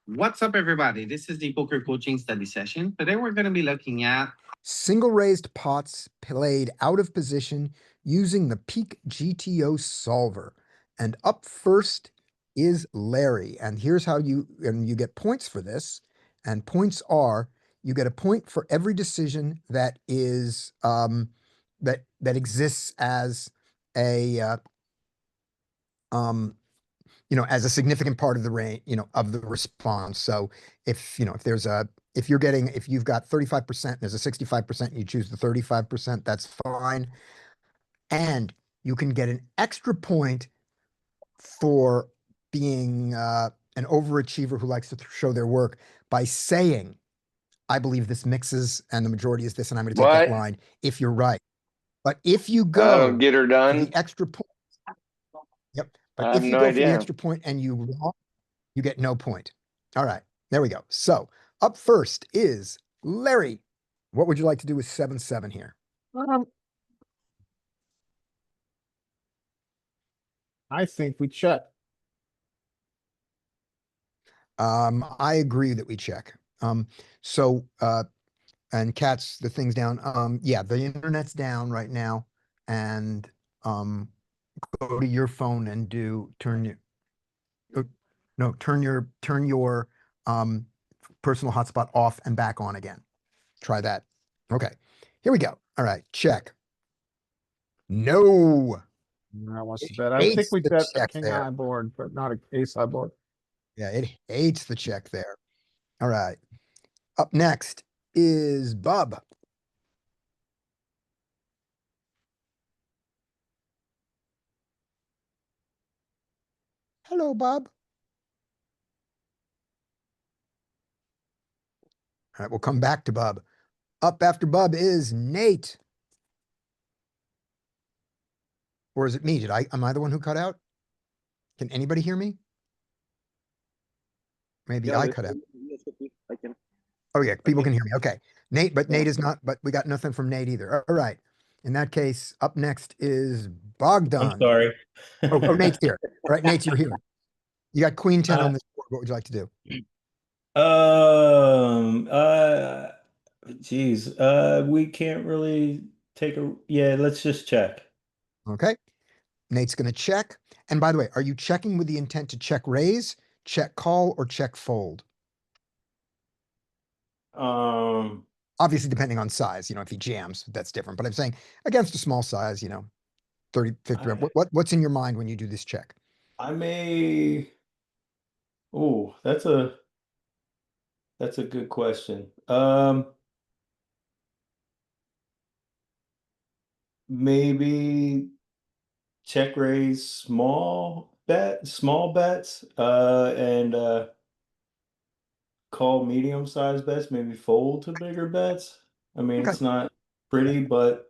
What's up, everybody? This is the poker coaching study session. Today, we're going to be looking at Single raised pots played out of position using the PeakGTO solver. And up first is Larry. And here's how you get points for this. And points are you get a point for every decision that is that exists as a um as a significant part of the range, of the response. So if you've got 35%, there's a 65%, you choose the 35%, that's fine. And you can get an extra point for being an overachiever who likes to show their work by saying, I believe this mixes and the majority is this, and I'm going to take that What? line if you're right. But if you I don't go get her for the done. extra point, yep. But I have if you no go for the idea. extra point and you get no point. All right, there we go. So up first is Larry. What would you like to do with 7-7 here? I think we check. I agree that we check. So and Cats, the thing's down. Yeah, the internet's down right now. And go to your phone and turn your personal hotspot off and back on again. Try that. Okay, here we go. All right, check. No. I wants It to bet. I think hates we the bet a check king there. high board, but not a ace high board. Yeah, it hates the check there. All right. Up next is Bub. Hello, Bub. All right, we'll come back to Bub. Up after Bub is Nate. Or is it me? Am I the one who cut out? Can anybody hear me? Maybe I cut out. I can. Oh yeah, people can hear me. Okay. Nate, but Yeah. Nate is not, but we got nothing from Nate either. All right. In that case, up next is Bogdan. I'm sorry. Oh, Nate's here. All right, Nate, you're here. You got Queen 10 on Uh, this board. What would you like to do? Um, uh, we can't really yeah, let's just check. Okay. Nate's going to check. And by the way, are you checking with the intent to check raise, check call, or check fold? Um, Obviously, depending on size, if he jams, that's different. But I'm saying against a small size, 30, 50. I, What's in your mind when you do this check? I may, oh, that's a good question. Maybe check raise small bets, and call medium-sized bets, maybe fold to bigger bets. I mean, Okay. it's not pretty, but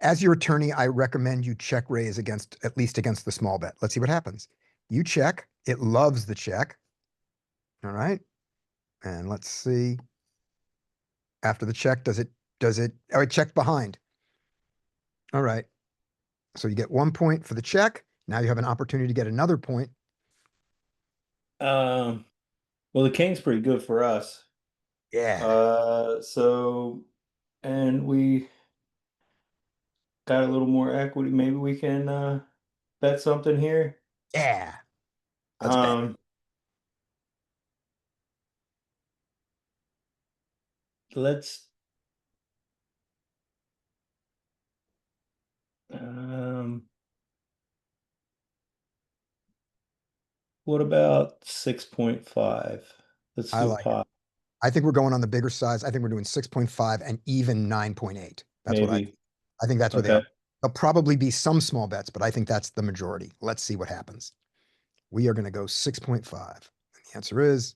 As your attorney, I recommend you check raise at least against the small bet. Let's see what happens. You check. It loves the check. All right. And let's see. After the check, oh, it checked behind. All right. So you get 1 point for the check. Now you have an opportunity to get another point. well, the king's pretty good for us. Yeah. And we got a little more equity. Maybe we can bet something here. Yeah. Let's bet. Let's um what about 6.5? Let's I do like it. pot. I think we're going on the bigger size. I think we're doing 6.5 and even 9.8. That's what I Maybe. think. I think that's where they Okay. are. There'll probably be some small bets, but I think that's the majority. Let's see what happens. We are going to go 6.5. The answer is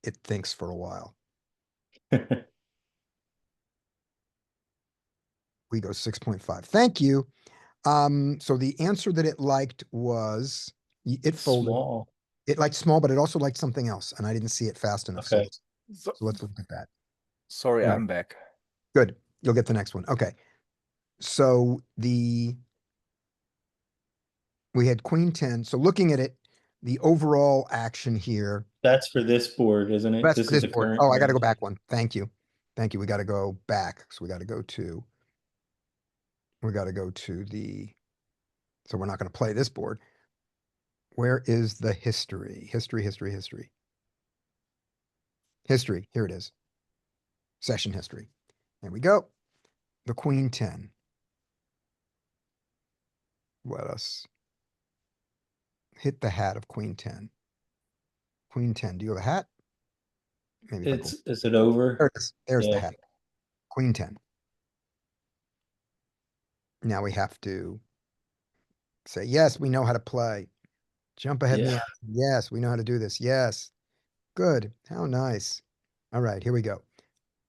it thinks for a while. We go 6.5. Thank you. So the answer that it liked was it folded. Small. It liked small, but it also liked something else, and I didn't see it fast enough. Okay. So let's look at that. Sorry, Right. I'm back. Good. You'll get the next one. Okay. So we had queen 10. So looking at it, the overall action here. That's for this board, isn't it? Best This for is this the board. current Oh, I gotta go range. back one. Thank you. Thank you. We gotta go back. So we gotta go to the, so we're not gonna play this board. Where is the history? History. History, here it is. Session history. There we go. The queen 10. Let us hit the hat of queen 10. Queen 10, do you have a hat? Maybe if I pull, Is it over? there it is. There's the Yeah. hat. Queen 10. Now we have to say, yes, we know how to play. Jump ahead in the Yeah. action. Yes, we know how to do this. Yes. Good. How nice. All right, here we go.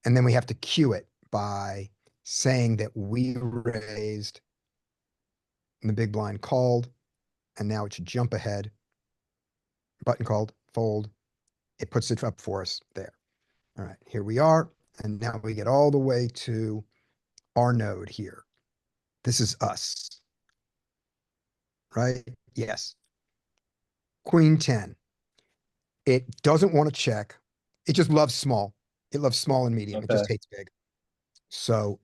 And then we have to cue it by saying that we raised and the big blind called, and now it should jump ahead. Button called, fold. It puts it up for us there. All right, here we are. And now we get all the way to our node here. This is us, right? Yes. Queen 10. It doesn't want to check. It just loves small. It loves small and medium. It just Okay. hates big. So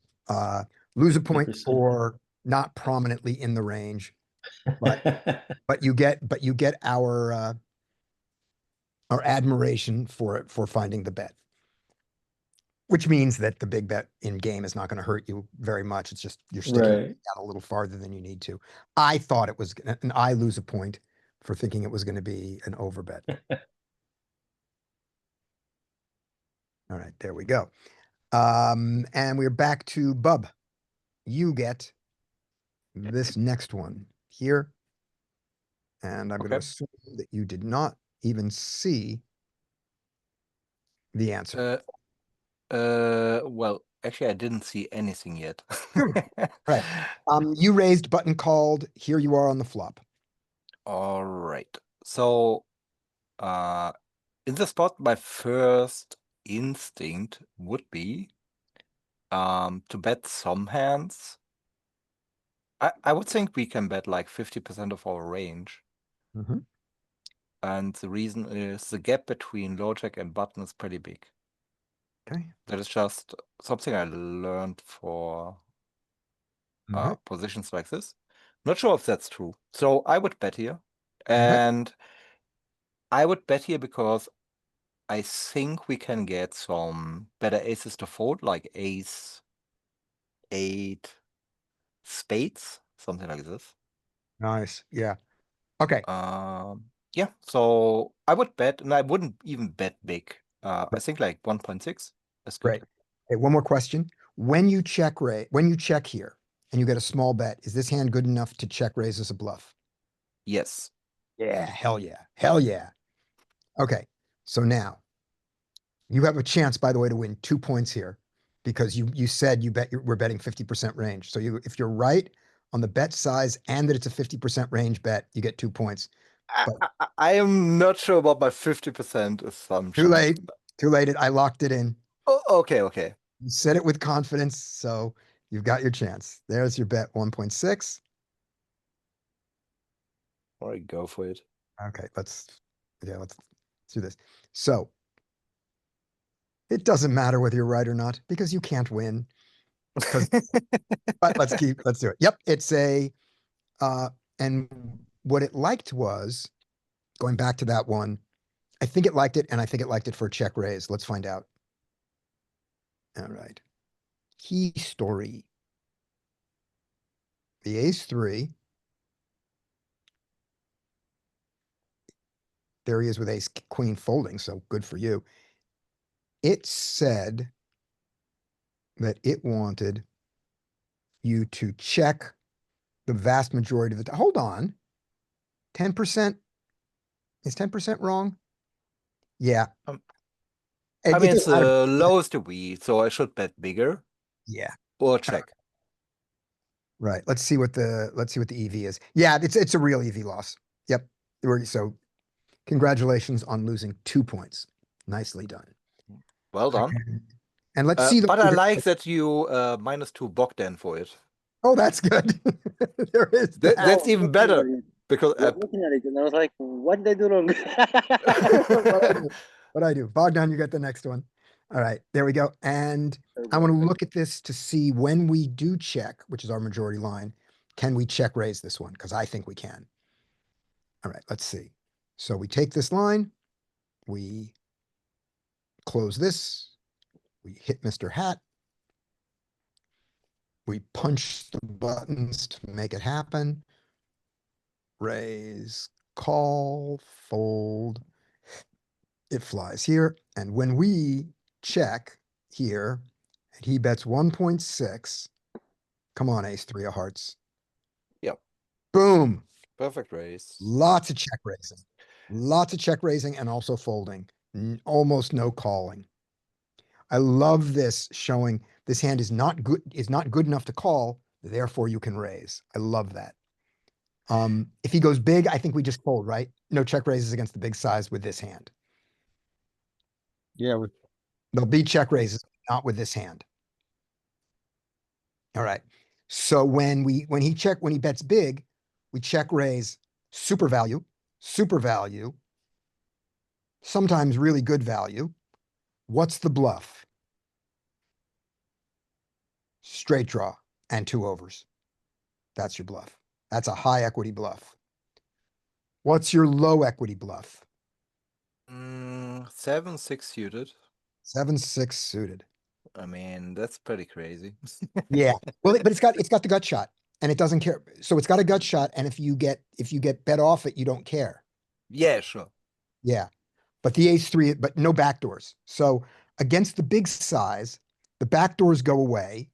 lose a point 50%. for not prominently in the range, but you get our admiration for it for finding the bet. Which means that the big bet in game is not going to hurt you very much. It's just you're sticking Right. out a little farther than you need to. I thought it was, and I lose a point for thinking it was going to be an overbet. All right, there we go. And we're back to Bub. You get this next one here. And I'm going to Okay. assume that you did not even see the answer. Well, actually, I didn't see anything yet. Right. You raised, button called. Here you are on the flop. All right. So, in the spot, my first instinct would be to bet some hands. I would think we can bet like 50% of our range. Mhm. And the reason is the gap between low jack and button is pretty big. Okay. That is just something I learned for Okay. positions like this. Not sure if that's true. So I would bet here. Okay. And I would bet here because I think we can get some better aces to fold, like ace, 8, spades, something like this. Nice. Yeah. Okay. Yeah, so I would bet, and I wouldn't even bet big. I think like 1.6 is good. Great. Okay, one more question. When you check here and you get a small bet, is this hand good enough to check raise as a bluff? Yes. Yeah, hell yeah. Hell yeah. Okay. So now you have a chance, by the way, to win 2 points here because you said we're betting 50% range. So if you're right on the bet size and that it's a 50% range bet, you get 2 points. But I am not sure about my 50% assumption. too late. Too late. I locked it in. Oh, okay. You said it with confidence, so you've got your chance. There's your bet, 1.6. All right, go for it. Okay, let's do this. So it doesn't matter whether you're right or not because you can't win. But let's do it. Yep, it's and what it liked was going back to that one. I think it liked it, and I think it liked it for a check raise. Let's find out. All right. Key story. The ace 3. There he is with ace queen folding, so good for you. It said that it wanted you to check the vast majority of the hold on. 10%? Is 10% wrong? Yeah. I It mean, it's doesn't matter. the lowest we, so I should bet bigger Yeah. or check. Right. Let's see what the EV is. Yeah, it's a real EV loss. Yep. So congratulations on losing 2 points. Nicely done. Well done. And let's see but I like that you -2 Bogdan for it. Oh, that's good. There is that. That's even better Because I was looking at it and I was like, what did I do wrong? What I do? Bogdan, you get the next one. All right, there we go. And I want to look at this to see when we do check, which is our majority line, can we check raise this one? Because I think we can. All right, let's see. So we take this line, we close this, we hit Mr. Hat, we punch the buttons to make it happen. Raise, call, fold. It flies here. And when we check here, and he bets 1.6, come on, ace three of hearts. Yep. Boom. Perfect raise. Lots of check raising. Lots of check raising and also folding. Almost no calling. I love this showing this hand is not good enough to call, therefore you can raise. I love that. If he goes big, I think we just fold, right? No check raises against the big size with this hand. Yeah, There'll be check raises, not with this hand. All right. So when he bets big, we check raise super value, sometimes really good value. What's the bluff? Straight draw and two overs. That's your bluff. That's a high equity bluff. What's your low equity bluff? 7-6 suited. 7-6 suited. I mean, that's pretty crazy. Yeah. Well, but it's got the gut shot and it doesn't care. So it's got a gut shot. And if you get bet off it, you don't care. Yeah, sure. Yeah. But the ace three, but no backdoors. So against the big size, the backdoors go away.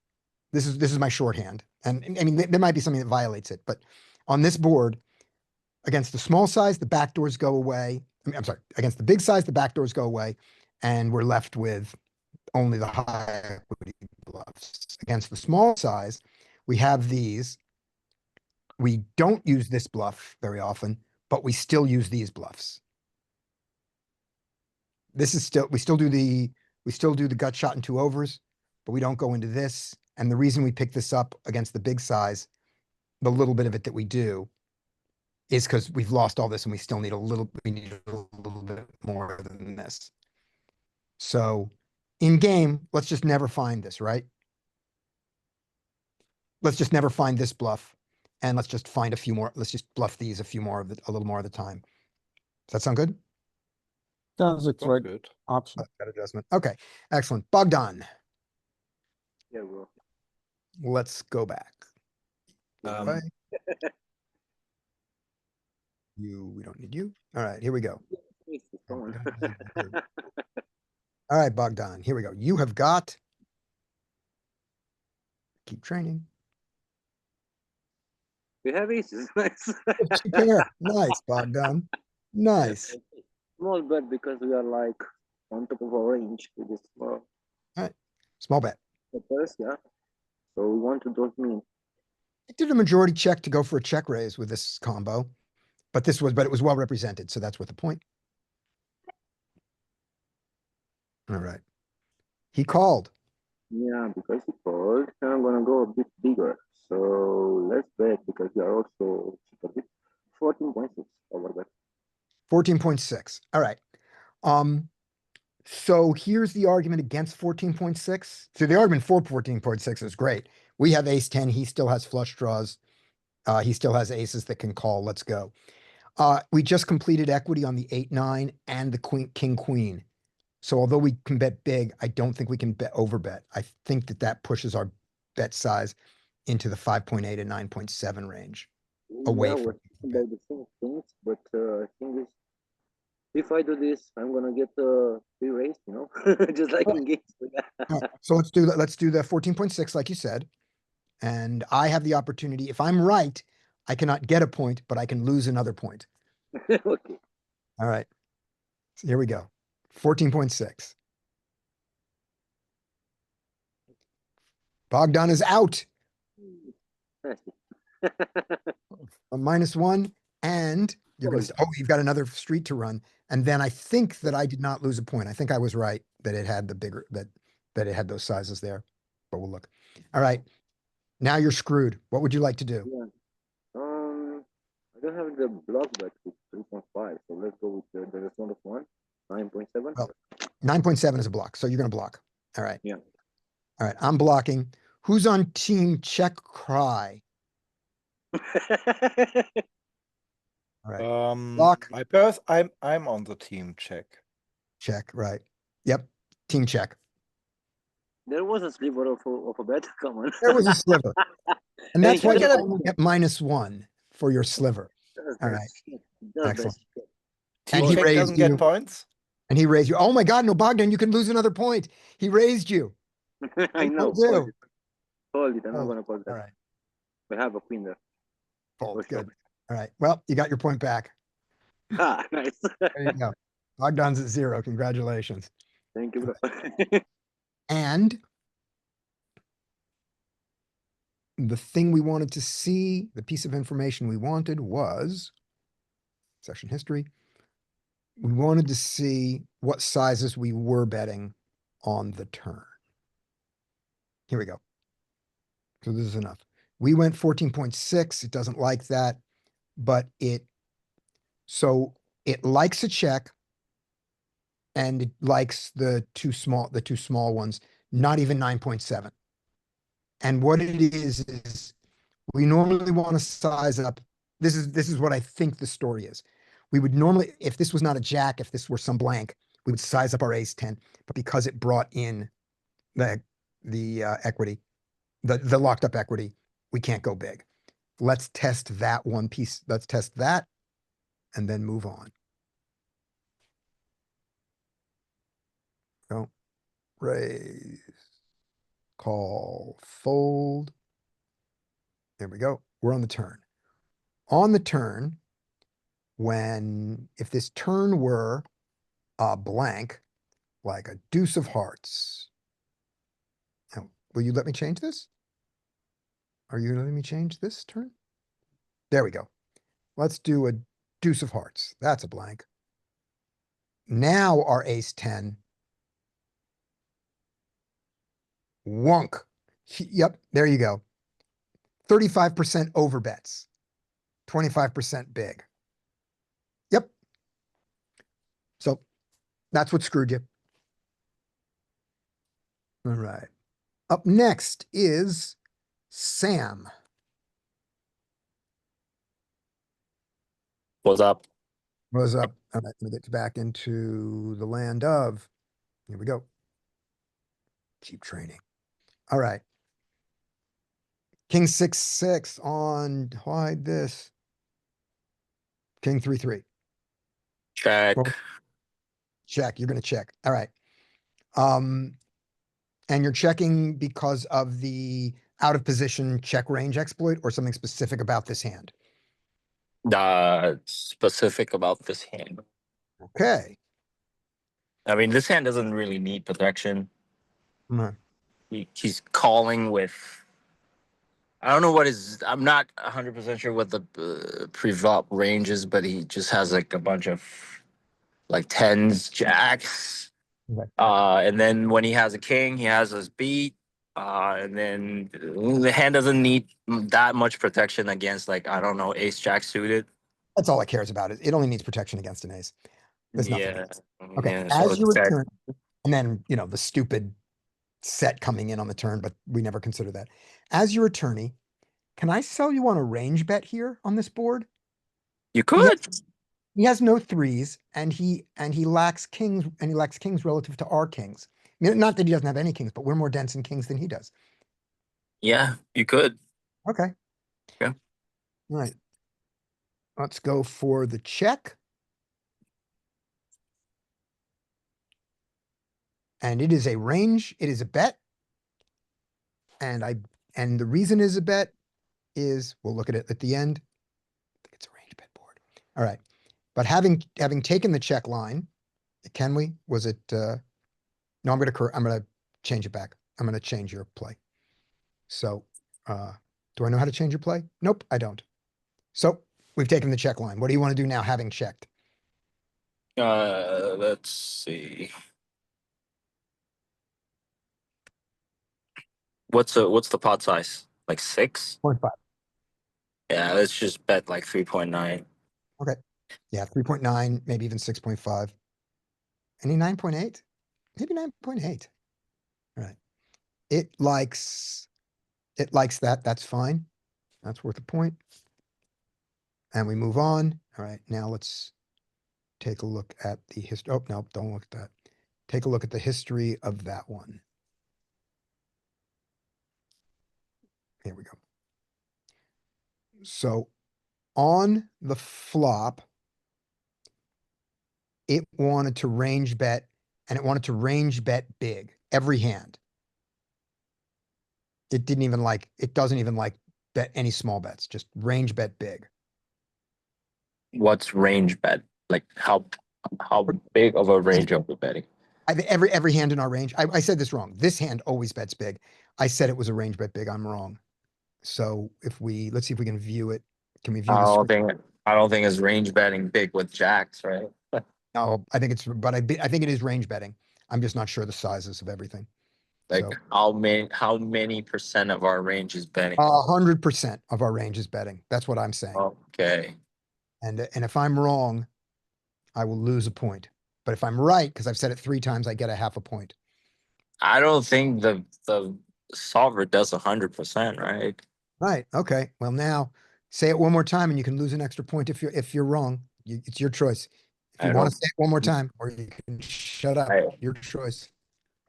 This is my shorthand. And I mean, there might be something that violates it, but on this board, against the small size, the backdoors go away. I'm sorry, against the big size, the backdoors go away. And we're left with only the high equity bluffs. Against the small size, we have these. We don't use this bluff very often, but we still use these bluffs. This is still, we still do the gut shot and two overs, but we don't go into this. And the reason we pick this up against the big size, the little bit of it that we do, is because we've lost all this and we still need a little bit more than this. So in game, let's just never find this, right? Let's just never find this bluff. And let's just find a few more. Let's just bluff these a little more of the time. Does that sound good? sounds like the Sounds right good. option. That adjustment. Okay, excellent. Bogdan, Yeah, bro. let's go back. Um, Right. We don't need you. All right, here we go. Come on. All right, Bogdan, here we go. You have got, keep training. We have aces. Nice. Two pair. Nice, Bogdan. Nice. Small bet because we are like on top of our range with this small Small bet. peppers, yeah. So we want to don't mean. I did a majority check to go for a check raise with this combo, but it was well represented, so that's what the point. All right. He called. Yeah, because he called, I'm gonna go a bit bigger. So let's bet because we are also cheaper bit. 14.6 over bet. 14.6. All right. So here's the argument against 14.6. So the argument for 14.6 is great. We have ace 10. He still has flush draws. He still has aces that can call. Let's go. We just completed equity on the 8-9 and the king queen. So although we can bet big, I don't think we can bet overbet. I think that pushes our bet size into the 5.8 and 9.7 range. Away Yeah, from we're talking about the same things, but thing is, if I do this, I'm gonna get free raise, just like in games. All right, so let's do the 14.6 like you said. And I have the opportunity, if I'm right, I cannot get a point, but I can lose another point. Okay. All right. So here we go. 14.6. Bogdan is out. A -1, and you're gonna say, oh, you've got another street to run. And then I think that I did not lose a point. I think I was right that it had the bigger that it had those sizes there. But we'll look. All right. Now you're screwed. What would you like to do? Yeah. I don't have the block bet with 3.5, so let's go with the result of 9.7. Well, 9.7 is a block, so you're gonna block. All right. Yeah. All right, I'm blocking. Who's on team check cry? All right, Block. I'm on the team check. check, right. Yep, team check. There was a sliver of a bet. Come on. There was a sliver. And that's why Hey, you get it. only get -1 for your sliver. That's All the right, shit. That's the excellent. shit. Team he check raised doesn't you. get points. And he raised you. Oh my God, no, Bogdan, you can lose another point. He raised you. I you know. gonna do? Hold it. I'm not Hold gonna call All that. right, We have a queen there. fold, For sure. good. All right, well, you got your point back. Ah, nice. There you go. Bogdan's at 0, congratulations. Thank you, bro. And the thing we wanted to see, the piece of information we wanted was session history. We wanted to see what sizes we were betting on the turn. Here we go. So this is enough. We went 14.6. It doesn't like that, but so it likes a check and it likes the two small ones, not even 9.7. And what it is we normally want to size up. This is what I think the story is. We would normally, if this was not a jack, if this were some blank, we would size up our ace 10, but because it brought in the equity, the locked up equity, we can't go big. Let's test that one piece. Let's test that and then move on. Go raise, call, fold. There we go. We're on the turn. On the turn, if this turn were a blank, like a deuce of hearts. Now, will you let me change this? Are you letting me change this turn? There we go. Let's do a deuce of hearts. That's a blank. Now our ace 10. Wonk. Yep, there you go. 35% over bets. 25% big. Yep. So that's what screwed you. All right. Up next is Sam. What's up? What's up? All right, let me get back into the land of. Here we go. Keep training. All right. King 6-6 on hide this. King 3-3. Check. Well, check. You're gonna check. All right. And you're checking because of the out of position check range exploit or something specific about this hand. Specific about this hand. Okay. I mean, this hand doesn't really need protection. Mhm. He's calling with. I don't know what his. I'm not 100% sure what the pre-flop range is, but he just has like a bunch of like tens, jacks. Okay. And then when he has a king, he has his beat. And then the hand doesn't need that much protection against like I don't know ace jack suited. That's all it cares about. It only needs protection against an ace. There's nothing Yeah. else. Okay. Yeah, so As you it's fair. return, and then the stupid set coming in on the turn, but we never consider that. As your attorney, can I sell you on a range bet here on this board? You could. He has no threes, and he lacks kings, relative to our kings. I mean, not that he doesn't have any kings, but we're more dense in kings than he does. Yeah, you could. Okay. Yeah. All right. Let's go for the check. And it is a range, it is a bet. And the reason is a bet is, we'll look at it at the end. I think it's a range bet board. All right. But having taken the check line, can we? Was it no, I'm gonna change it back. I'm gonna change your play. So do I know how to change your play? Nope, I don't. So we've taken the check line. What do you want to do now, having checked? Let's see. What's the pot size? Like 6? 0.5. Yeah, let's just bet like 3.9. Yeah, 3.9, maybe even 6.5. Any 9.8? Maybe 9.8. All right. It likes that. That's fine. That's worth a point. And we move on. All right, now let's take a look at the history. Oh, no, don't look at that. Take a look at the history of that one. Here we go. So on the flop, it wanted to range bet, and it wanted to range bet big every hand. It doesn't even like bet any small bets, just range bet big. What's range bet? Like how big of a range are we betting? Every hand in our range. I said this wrong. This hand always bets big. I said it was a range bet big. I'm wrong. So let's see if we can view it. Can we view I this? don't think it's range betting big with jacks, right? No, I think I think it is range betting. I'm just not sure the sizes of everything. Like So how many percent of our range is betting? 100% of our range is betting. That's what I'm saying. Okay. And if I'm wrong, I will lose a point. But if I'm right, because I've said it 3 times, I get a half a point. I don't think the solver does 100%, right? Right. Okay. Well, now say it one more time and you can lose an extra point if you're wrong. It's your choice. If you I want don't to say it one more time, or you can shut up, I- your choice.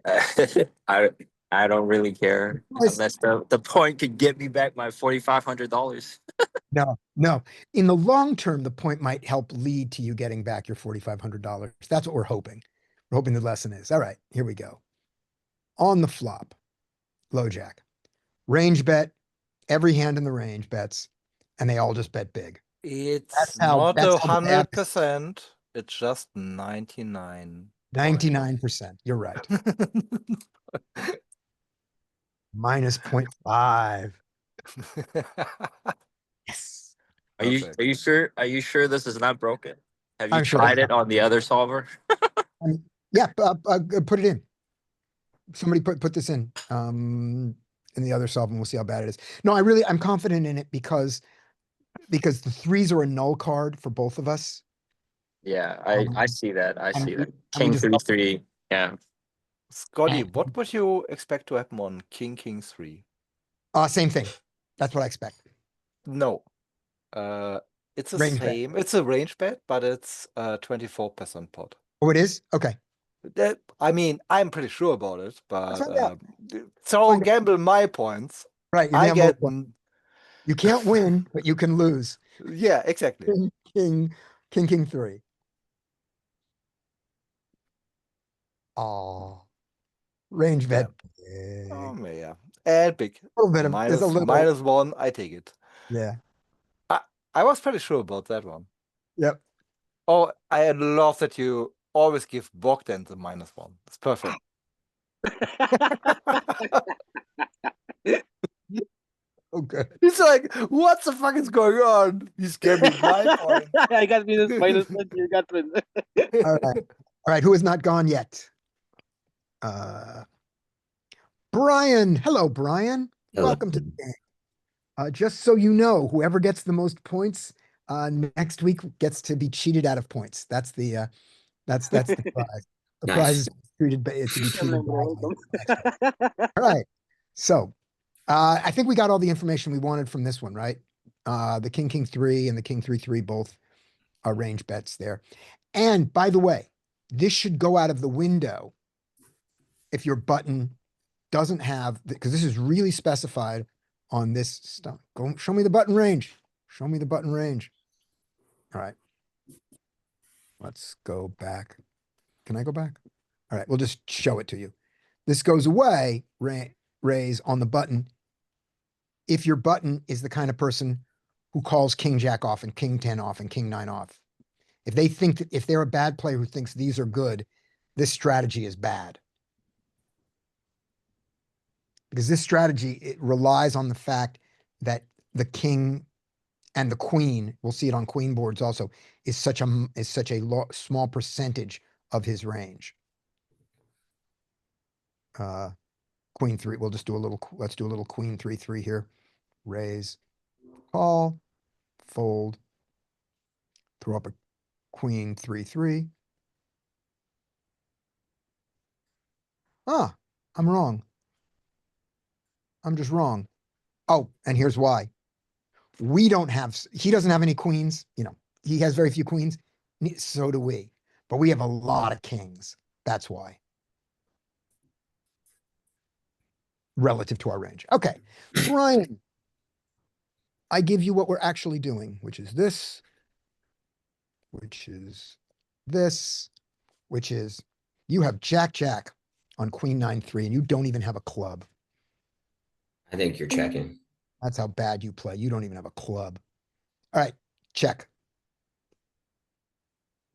I I don't really care Choice. unless the point could get me back my $4,500. No. In the long term, the point might help lead to you getting back your $4,500. That's what we're hoping. We're hoping the lesson is. All right, here we go. On the flop, low jack. Range bet, every hand in the range bets, and they all just bet big. It's how not bad this- 100%. It's just 99. 99%. You're right. Minus 0.5. Yes. Are you Perfect. sure? Are you sure this is not broken? Have you I'm sure tried it's it on the other solver? Yeah, put it in. Somebody put this in the other solve, and we'll see how bad it is. No, I'm confident in it because the 3s are a null card for both of us. Yeah, I Um, see that. I and see we- that. and we King just- 3-3. Yeah. Scotty, what would you expect to happen on King 3? Same thing. That's what I expect. No. It's the Range bet. same. It's a range bet, but it's 24% pot. Oh, it is? Okay. I mean, I'm pretty sure about it, but find out. so Find out. gamble my points. Right. I get You can't win, but you can lose. yeah, exactly. King 3. Oh, range bet. Yeah. And big. A little bit of there's a little. -1, I take it. Yeah. I was pretty sure about that one. Yep. Oh, I love that you always give Bogdan the -1. It's perfect. Oh, good. He's like, what the fuck is going on? He's giving my point. I got -1, you got win. All right. Who has not gone yet? Brian. Hello, Brian. Hello. Welcome to the game. Just so you know, whoever gets the most points next week gets to be cheated out of points. That's the prize. The Nice. prize is treated to be treated badly. All right. So I think we got all the information we wanted from this one, right? The King 3 and the King 3 both are range bets there. And by the way, this should go out of the window if your button doesn't have, because this is really specified on this stuff. Go show me the button range. Show me the button range. All right. Let's go back. Can I go back? All right, we'll just show it to you. This goes away, raise on the button. If your button is the kind of person who calls King Jack off and King 10 off and King 9 off. If they think that if they're a bad player who thinks these are good, this strategy is bad. Because this strategy, it relies on the fact that the king and the queen, we'll see it on queen boards also, is such a small percentage of his range. Queen 3, we'll just do a little, let's do a little queen 3-3 here. Raise, call. fold. Throw up a queen 3-3. Ah, I'm wrong. I'm just wrong. Oh, and here's why. We don't have, he doesn't have any queens, you know, he has very few queens. So do we, but we have a lot of kings. That's why. Relative to our range. Okay, Brian, I give you what we're actually doing, which is this, which is this, which is you have Jack Jack on Queen 9-3, and you don't even have a club. I think you're checking. That's how bad you play. You don't even have a club. All right, check.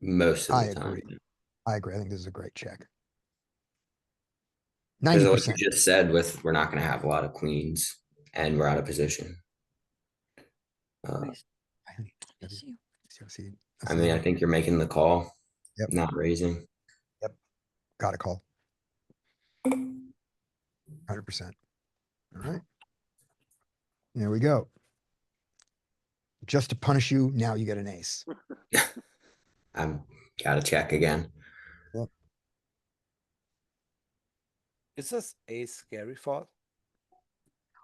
Most of I the agree. time. I agree. I think this is a great check. Because like 90%. you just said, with we're not going to have a lot of queens, and we're out of position. I mean, I think you're making the call, Yep. not raising. Yep. Got a call. 100%. All right. There we go. Just to punish you, now you get an ace. I'm gotta check again. Is this a scary thought?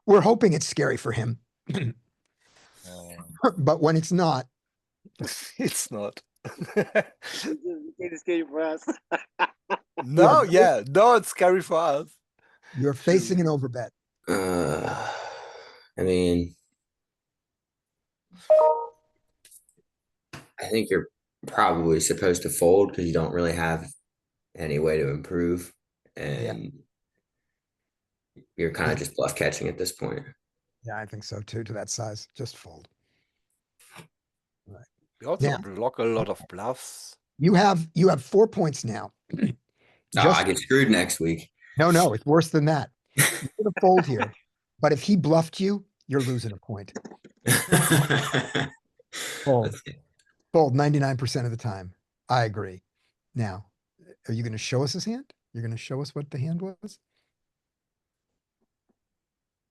We're hoping it's scary for him, but when it's not, It's not. It's scary for us. No, yeah, no, it's scary for us. you're facing an overbet. I mean, I think you're probably supposed to fold because you don't really have any way to improve, and you're kind of just bluff catching at this point. Yeah, I think so too, to that size. Just fold. We also Yeah. block a lot of bluffs. You have 4 points now. Oh, I get screwed next week. No, it's worse than that. You're gonna fold here, but if he bluffed you, you're losing a point. Fold. Let's see. Fold 99% of the time. I agree. Now, are you going to show us his hand? You're going to show us what the hand was?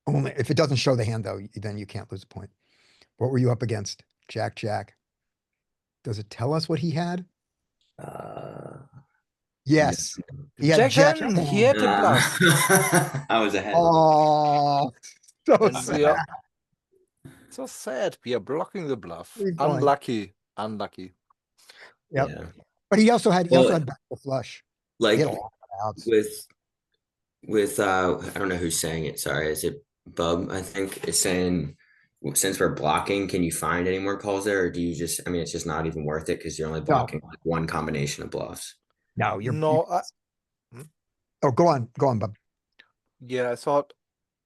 Only if it doesn't show the hand, though, then you can't lose a point. What were you up against? Jack, Jack. Does it tell us what he had? Yes. He had Jack 10. 10, he had the bluff. I was ahead. Oh, so And sad. we are so sad. We are blocking the bluff. Pretty fine. Unlucky. Unlucky. Yep. Yeah. But he also had Well, back the flush. He Like had a lot of outs. with I don't know who's saying it. Sorry, is it Bub? I think is saying since we're blocking, can you find any more calls there, or do you just? I mean, it's just not even worth it because you're only blocking like one combination of bluffs. No, No, Oh, go on, Bub. yeah, I thought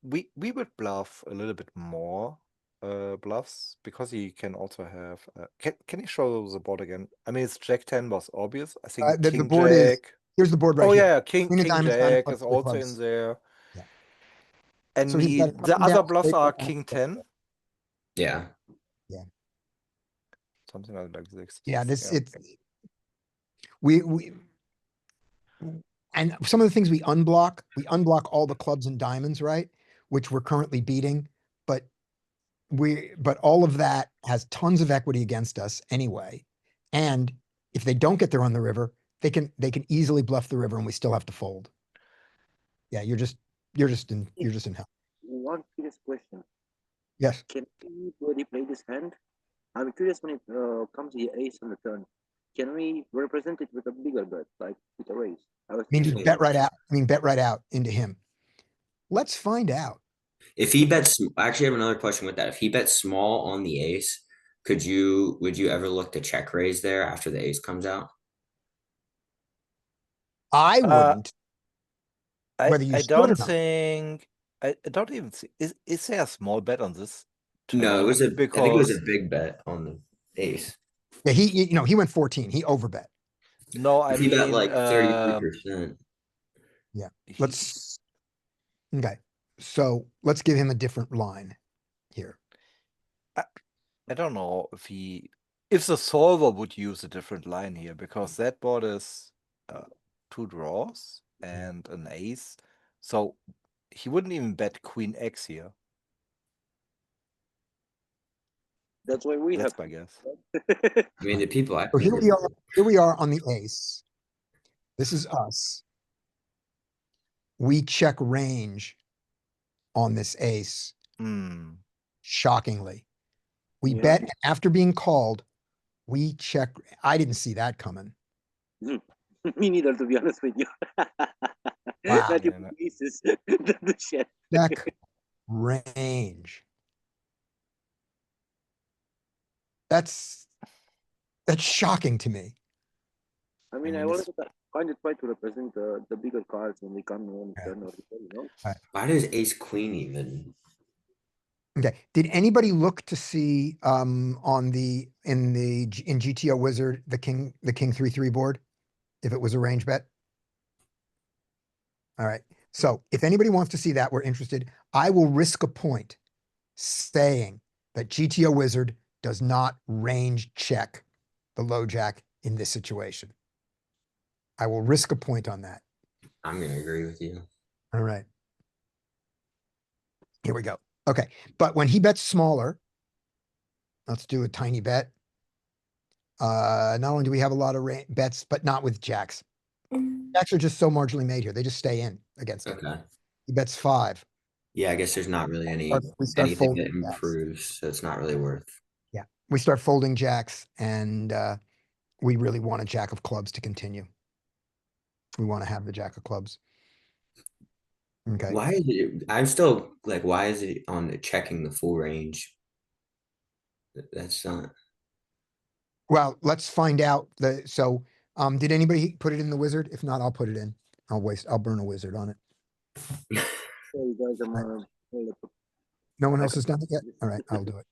we would bluff a little bit more bluffs because he can also have. Can you show the board again? I mean, it's Jack 10 was obvious. I think The King board is Jack. here's the board right Oh here. yeah, King Queen of diamonds, diamond Jack clubs, is four also clubs. in there. Yeah. And So he's got up the and other down, bluffs straight are down, King straight 10, Yeah. something like this. Yeah, we and some of the things we unblock all the clubs and diamonds, right? Which we're currently beating, but all of that has tons of equity against us anyway. And if they don't get there on the river, they can easily bluff the river and we still have to fold. Yeah, you're just in hell. One curious question. Yes. Can anybody play this hand? I'm curious when it comes the ace on the turn. Can we represent it with a bigger bet, like with a raise? I mean, you bet right out. Bet right out into him. Let's find out. If he bets, I actually have another question with that. If he bets small on the ace, would you ever look to check raise there after the ace comes out? I wouldn't. I should or don't not. think. I don't even see. Is there a small bet on this? No, it was I think it was a because big bet on the ace. Yeah, he went 14. He overbet. no, I He mean bet like 33%. Yeah. Okay. So let's give him a different line here. I don't know if the solver would use a different line here because that board is 2 draws and an ace, so he wouldn't even bet Queen X here. That's why we That's have. my guess. I mean, the people I So here played we with. are, here we are on the ace. This is us. We check range on this ace, Hmm. shockingly. We Yeah. bet after being called, we check. I didn't see that coming. Me neither, to be honest with you. Wow. Not Yeah, even no. pieces. The shit. Check range. That's shocking to me. I mean, I mean, always it's kind of try to represent the bigger cards when they come on Yeah. turn or return, you know? Why does ace queen even? Okay. Did anybody look to see on the in GTO Wizard the king 3/3 board if it was a range bet? All right. So if anybody wants to see that, we're interested. I will risk a point saying that GTO Wizard does not range check the low jack in this situation. I will risk a point on that. I'm gonna agree with you. All right. Here we go. Okay. But when he bets smaller, let's do a tiny bet. Not only do we have a lot of bets, but not with jacks. Jacks are just so marginally made here. They just stay in against it. Okay. He bets 5. Yeah, I guess there's not really We start anything folding that jacks. improves, so it's not really worth. Yeah. We start folding jacks and we really want a jack of clubs to continue. We want to have the jack of clubs. Okay. Why is it? I'm still like, why is it on checking the full range? That's not. Well, let's find out so did anybody put it in the wizard? If not, I'll put it in. I'll burn a wizard on it. Sorry, guys, I'm No one else has done it yet? All right, I'll do it.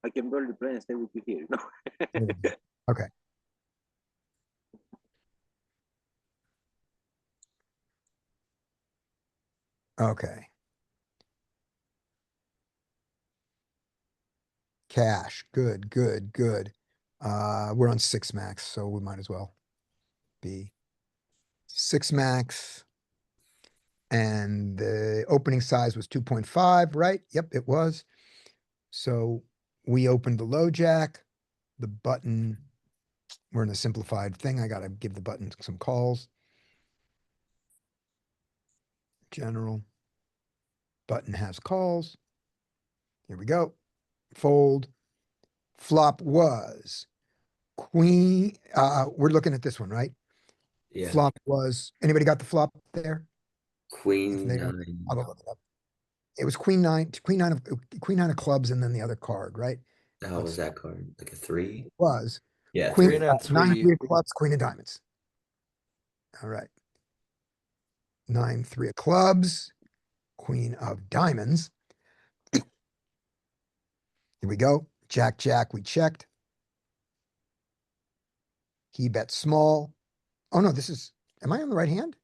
I can barely play and stay with you here, you know? Okay. Okay. Cash. Good, good, good. We're on 6 max, so we might as well be 6 max. And the opening size was 2.5, right? Yep, it was. So we opened the low jack, the button. We're in a simplified thing. I got to give the button some calls. General. Button has calls. Here we go. Fold. Flop was queen. We're looking at this one, right? Yeah. Flop was, anybody got the flop there? If Queen they don't, 9. I'll look it up. It was queen nine of clubs and then the other card, right? The hell was that card? Like a 3? It was Yeah, queen, 3 and 9 3. 3 of clubs, queen of diamonds. All right. 9 3 of clubs, queen of diamonds. Here we go. Jack, jack, we checked. He bet small. Oh no, am I on the right hand?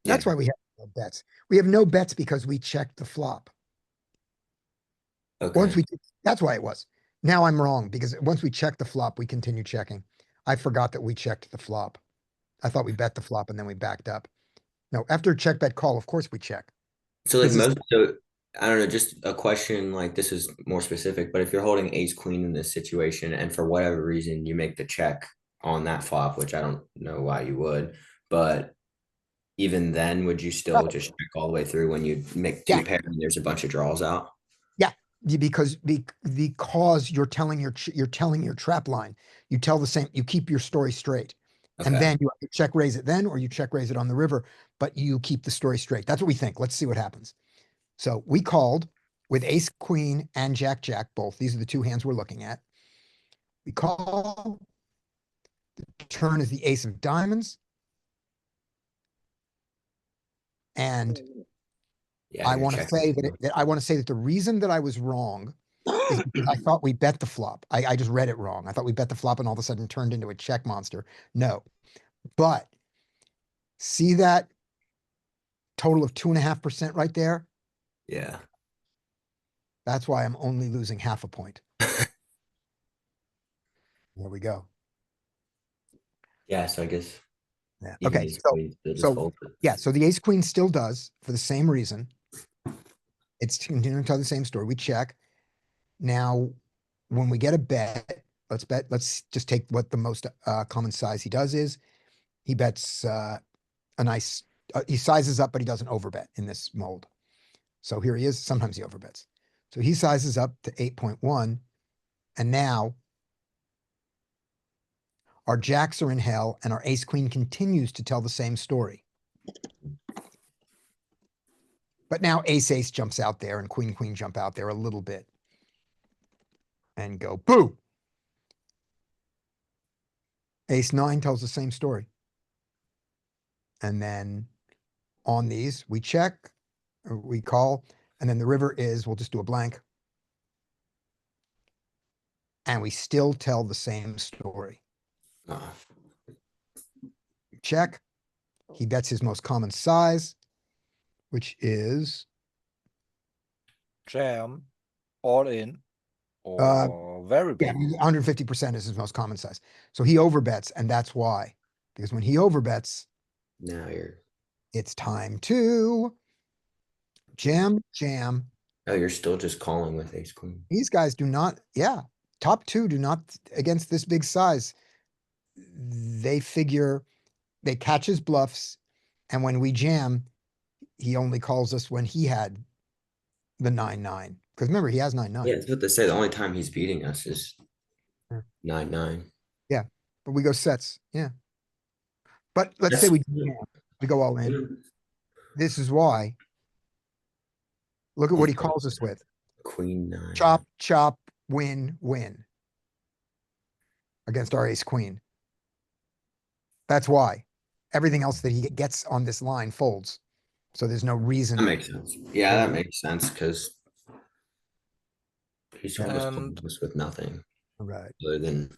That's Yeah. why we have no bets. We have no bets because we checked the flop. Okay. That's why it was. Now I'm wrong because once we checked the flop, we continue checking. I forgot that we checked the flop. I thought we bet the flop and then we backed up. No, after check bet call, of course we check. So like This is- so I don't know, just a question, like this is more specific, but if you're holding ace queen in this situation and for whatever reason you make the check on that flop, which I don't know why you would, but even then, would you still just check all the way through when you make 2 Yeah. pairs and there's a bunch of draws out? because you're telling your trap line. You tell the same, you keep your story straight. And Okay. then you either check raise it then or you check raise it on the river, but you keep the story straight. That's what we think. Let's see what happens. So we called with ace queen and jack jack both. These are the 2 hands we're looking at. We call. The turn is the ace of diamonds. And Yeah, I you're want to say checking. that the reason that I was wrong is because I thought we bet the flop. I just read it wrong. I thought we bet the flop and all of a sudden turned into a check monster. No, but see that total of 2.5% right there? Yeah. That's why I'm only losing half a point. There we go. Yeah, so I guess Yeah. even Okay. ace queen still just So folds it. yeah. So the ace queen still does for the same reason. It's continuing to tell the same story. We check. Now, when we get a bet, let's just take what the most common size he does is. He bets a nice, he sizes up, but he doesn't overbet in this mold. So here he is. Sometimes he overbets. So he sizes up to 8.1. And now our jacks are in hell and our ace queen continues to tell the same story. But now ace ace jumps out there and queen queen jump out there a little bit. And go boo. Ace nine tells the same story. And then on these, we check, or we call, and then the river is, we'll just do a blank. And we still tell the same story. Ah, Check. He bets his most common size, which is Jam, all in, or very yeah, big. 150% is his most common size. So he overbets, and that's why. Because when he overbets, now you're, it's time to jam, jam. oh, you're still just calling with ace queen. These guys do not, yeah, top two do not, against this big size. They figure, they catch his bluffs, and when we jam, he only calls us when he had the 9-9. Because remember, he has 9-9. Yeah, it's what they say. The only time he's beating us is Yeah. 9-9. Yeah, but we go sets, yeah. But let's say we jam, we go all in. This is why. Look at what he calls us with. Queen 9. Chop, chop, win, win. Against our ace queen. That's why. Everything else that he gets on this line folds. So there's no reason. That makes sense. Yeah, that Yeah. makes sense because he's almost And- calling us with nothing Right. other than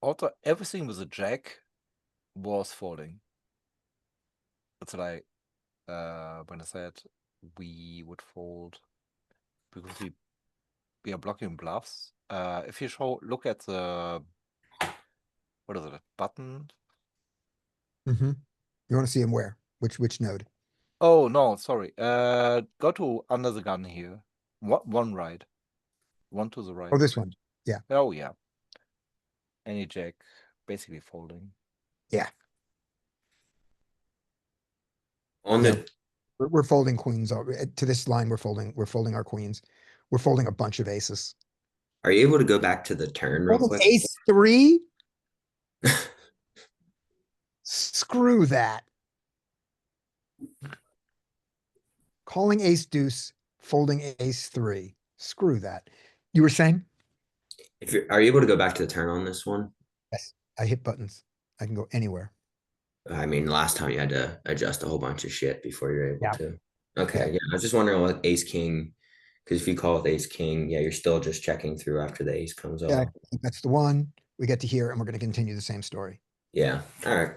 Also, everything with a jack was folding. That's what when I said we would fold because we are blocking bluffs. If you look at the what is it, button? Mm-hmm. You want to see him where? Which node? Oh no, sorry. Go to under the gun here. One right, one to the right. Oh, this one. Oh yeah. Any jack, basically folding. on Yeah. the We're folding queens to this line. We're folding our queens. We're folding a bunch of aces. Are you able to go back to the turn real Folding quick? ace 3? Screw that. Calling ace deuce, folding ace 3. Screw that. You were saying? If you're, are you able to go back to the turn on this one? Yes. I hit buttons. I can go anywhere. I mean, last time you had to adjust a whole bunch of shit before you're able Yeah. to. Okay, yeah. I was just wondering with ace king, because if you call with ace king, yeah, you're still just checking through after the ace comes Yeah, off. that's the one. We get to here and we're going to continue the same story. Yeah. All right.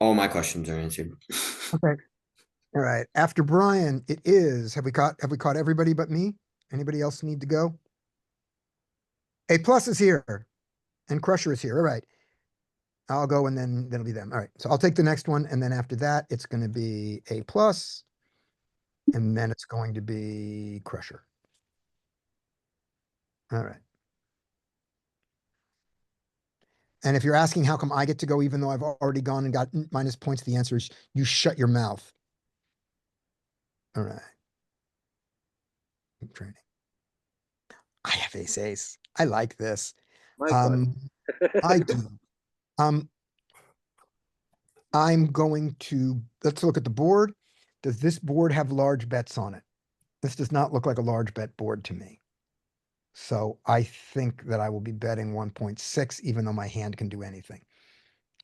All my questions are answered. Okay. All right. After Brian, it is, have we caught everybody but me? Anybody else need to go? A plus is here and Crusher is here. All right. I'll go and then it'll be them. All right. So I'll take the next one. And then after that, it's going to be A plus. And then it's going to be Crusher. All right. And if you're asking how come I get to go, even though I've already gone and got minus points, the answer is you shut your mouth. All right. Keep training. I have ace ace. I like this. My God. I do. I'm going to, let's look at the board. Does this board have large bets on it? This does not look like a large bet board to me. So I think that I will be betting 1.6, even though my hand can do anything.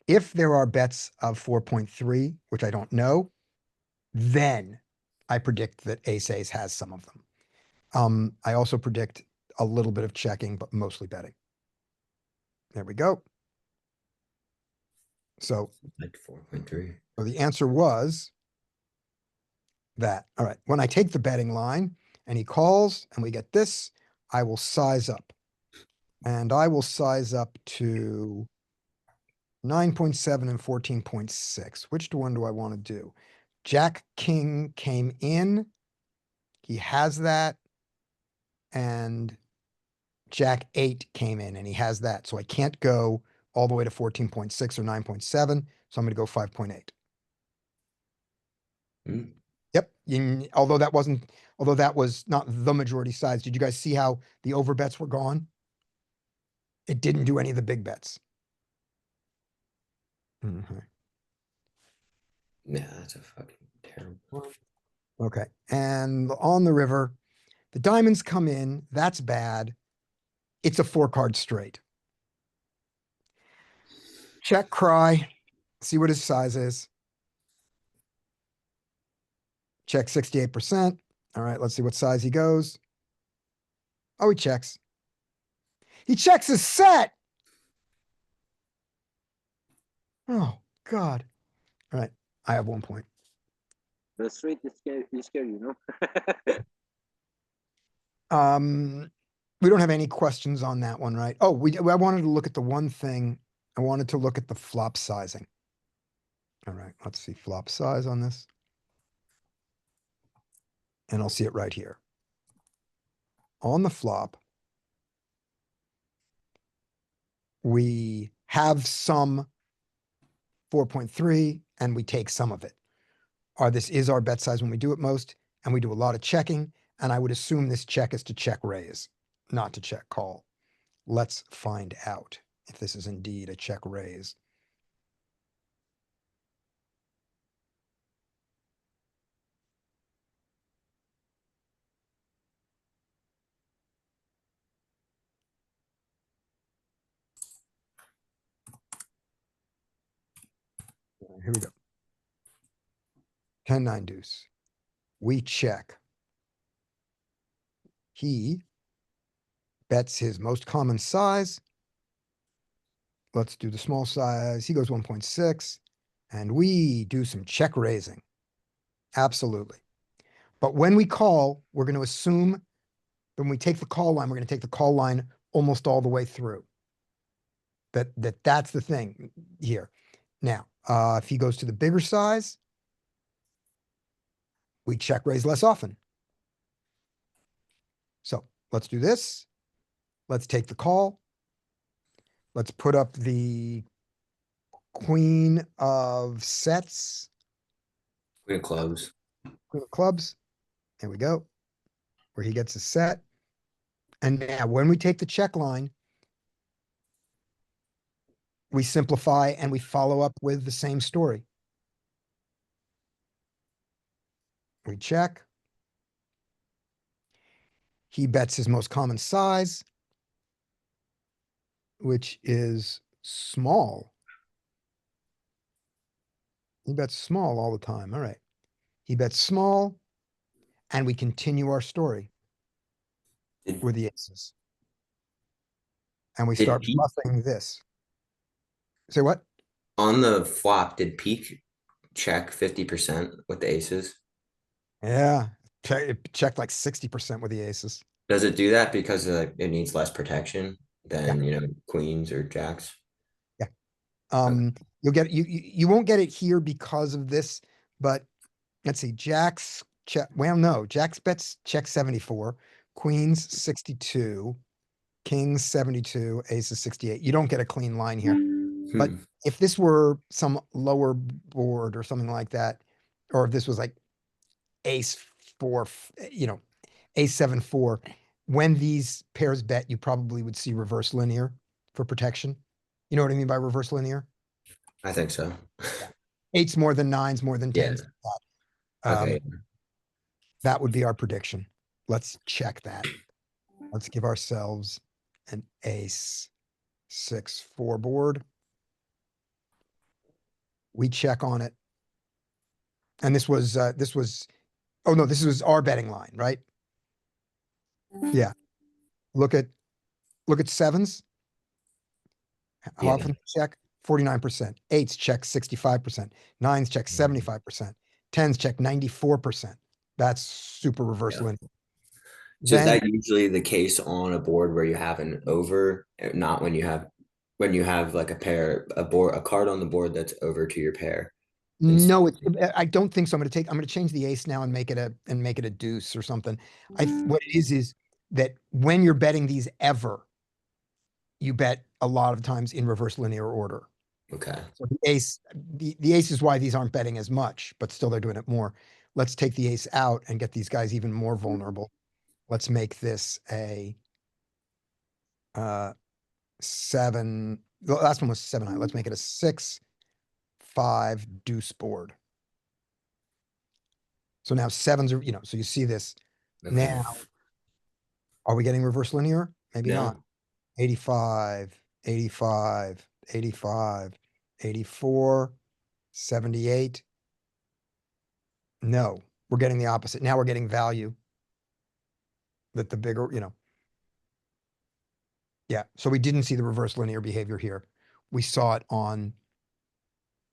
If there are bets of 4.3, which I don't know, then I predict that ace ace has some of them. I also predict a little bit of checking, but mostly betting. There we go. So Like 4.3. So the answer was that. All right. When I take the betting line and he calls and we get this, I will size up. And I will size up to 9.7 and 14.6. Which one do I want to do? Jack King came in He has that. And Jack 8 came in and he has that. So I can't go all the way to 14.6 or 9.7. So I'm going to go 5.8. Hmm. Yep. Although that was not the majority size. Did you guys see how the over bets were gone? It didn't do any of the big bets. Mhm. Yeah, that's a fucking terrible. Okay. And on the river, the diamonds come in. That's bad. It's a 4-card straight. Check cry. See what his size is. Check 68%. All right, let's see what size he goes. Oh, he checks. He checks his set. Oh, God. All right, I have 1 point. The straight is scary, you know? We don't have any questions on that one, right? Oh, I wanted to look at the one thing. I wanted to look at the flop sizing. All right, let's see flop size on this. And I'll see it right here. On the flop, we have some 4.3 and we take some of it. This is our bet size when we do it most, and we do a lot of checking, and I would assume this check is to check raise, not to check call. Let's find out if this is indeed a check raise. Here we go. 10-9 deuce. We check. He bets his most common size. Let's do the small size. He goes 1.6, and we do some check raising. Absolutely. But when we call, we're going to assume when we take the call line, we're going to take the call line almost all the way through. That's the thing here. Now, if he goes to the bigger size, we check raise less often. So let's do this. Let's take the call. Let's put up the queen of sets, Queen of clubs. queen of clubs. There we go. Where he gets a set. And now when we take the check line, we simplify and we follow up with the same story. We check. He bets his most common size, which is small. He bets small all the time. All right. He bets small, and we continue our story Did, with the aces. And we Did start Pete- bluffing this. Say what? on the flop, did Peak check 50% with the aces? Yeah. It checked like 60% with the aces. Does it do that because it needs less protection than queens or jacks? You'll get you won't get it here because of this, but let's see. Jacks check. Well, no, Jacks bets check 74, Queens 62, Kings 72, Aces 68. You don't get a clean line here. But if this were some lower board or something like that, or if this was like Ace 4, Ace 7 4, when these pairs bet, you probably would see reverse linear for protection. You know what I mean by reverse linear? I think so. Eights more than nines, more than Yeah. tens. Okay. That would be our prediction. Let's check that. Let's give ourselves an ace 6-4 board. We check on it. And this was, oh no, this was our betting line, right? Yeah. Look at sevens. How Yeah. often check? 49%. Eights check 65%. Nines check 75%. Tens check 94%. That's super reverse Yeah. linear. So is Then that usually the case on a board where you have an over, not when you have like a card on the board that's over to your pair? No, I don't think so. I'm gonna change the ace now and make it a deuce or something. What it is that when you're betting these ever, you bet a lot of times in reverse linear order. Okay. So the ace is why these aren't betting as much, but still they're doing it more. Let's take the ace out and get these guys even more vulnerable. Let's make this a 7. The last one was 7 high. Let's make it a 6-5 deuce board. So now sevens are, so you see this. Okay. Now, are we getting reverse linear? Maybe No. not. 85, 85, 85, 84, 78. No, we're getting the opposite. Now we're getting value. That the bigger, Yeah, so we didn't see the reverse linear behavior here. We saw it on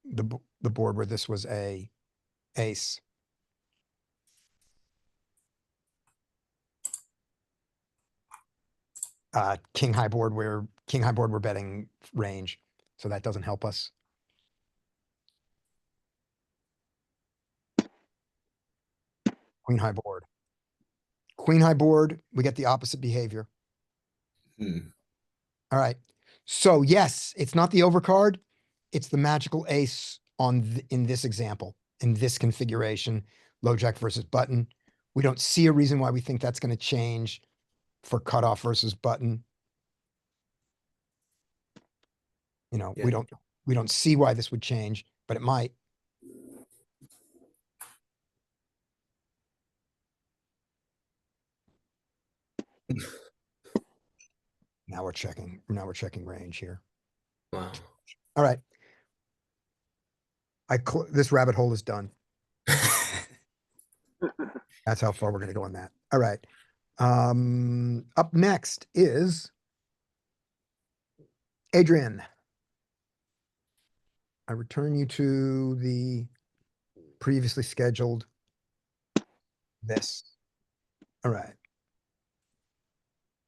the board where this was a ace. King high board we're betting range, so that doesn't help us. Queen high board. Queen high board, we get the opposite behavior. Hmm. All right. So yes, it's not the overcard. It's the magical ace in this example, in this configuration, low jack versus button. We don't see a reason why we think that's going to change for cutoff versus button. Yeah. We don't see why this would change, but it might. Now we're checking range here. Wow. All right. This rabbit hole is done. That's how far we're going to go on that. All right. Up next is Adrian. I return you to the previously scheduled this. All right.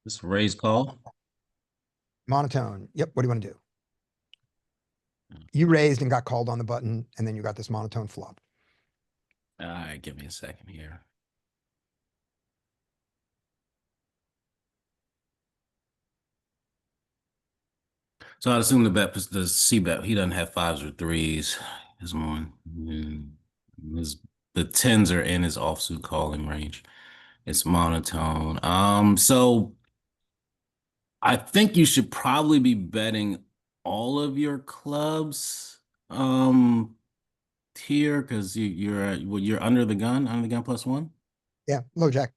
This raise call. Monotone. Yep. What do you want to do? You raised and got called on the button, and then you got this monotone flop. All right, give me a second here. So I assume the C bet, he doesn't have 5s or 3s. His one. The 10s are in his offsuit calling range. It's monotone. So I think you should probably be betting all of your clubs here because you're under the gun +1. Yeah, low jack.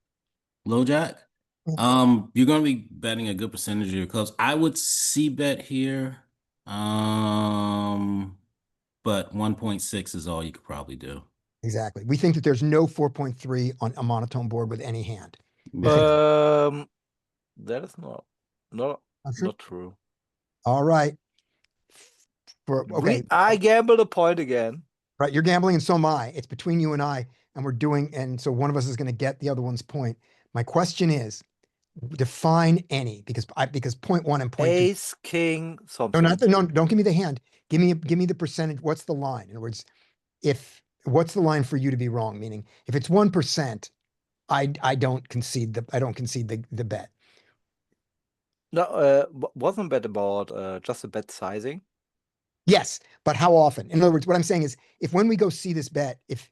Low jack. Yeah. You're gonna be betting a good percentage of your clubs. I would C bet here. But 1.6 is all you could probably do. Exactly. We think that there's no 4.3 on a monotone board with any hand. That is not True? true. All right. Okay. I gambled a point again. Right. You're gambling and so am I. It's between you and I, and so one of us is going to get the other one's point. My question is, define any because point 1 and point 2. Ace, king, something. No, don't give me the hand. Give me the percentage. What's the line? In other words, what's the line for you to be wrong? Meaning, if it's 1%, I don't concede the bet. No, wasn't bet about just a bet sizing? Yes, but how often? In other words, what I'm saying is, if when we go see this bet, if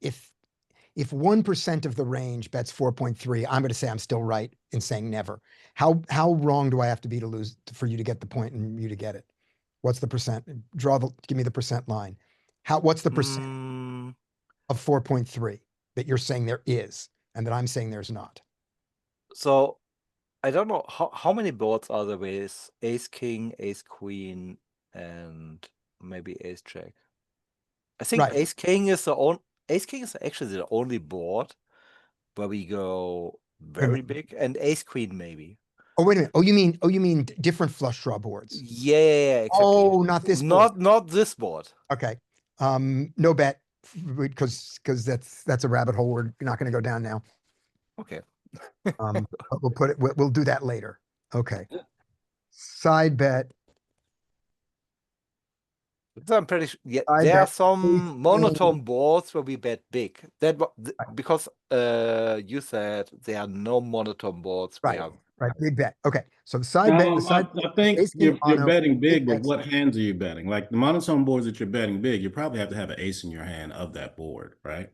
1% of the range bets 4.3, I'm going to say I'm still right in saying never. How wrong do I have to be to lose for you to get the point and you to get it? What's the percent? Give me the percent line. What's the percent of 4.3 that you're saying there is and that I'm saying there's not? So I don't know how many boards are there with ace king, ace queen, and maybe ace jack. I think Right. ace king is actually the only board where we go very big, and ace queen maybe. Oh, wait a minute. Oh, you mean different flush draw boards? Yeah, exactly. Oh, not this board. Not this board. Okay. No bet because that's a rabbit hole we're not going to go down now. Okay. But we'll do that later. Okay. Side bet. So I'm pretty sure. Yeah, I there are bet some monotone boards where we bet big. Right. Because you said there are no monotone boards. We Right, have right, big bet. Okay, so the side bet, the side. I think ace king you're mono, betting big, but bets. what hands are you betting? Like the monotone boards that you're betting big, you probably have to have an ace in your hand of that board, right?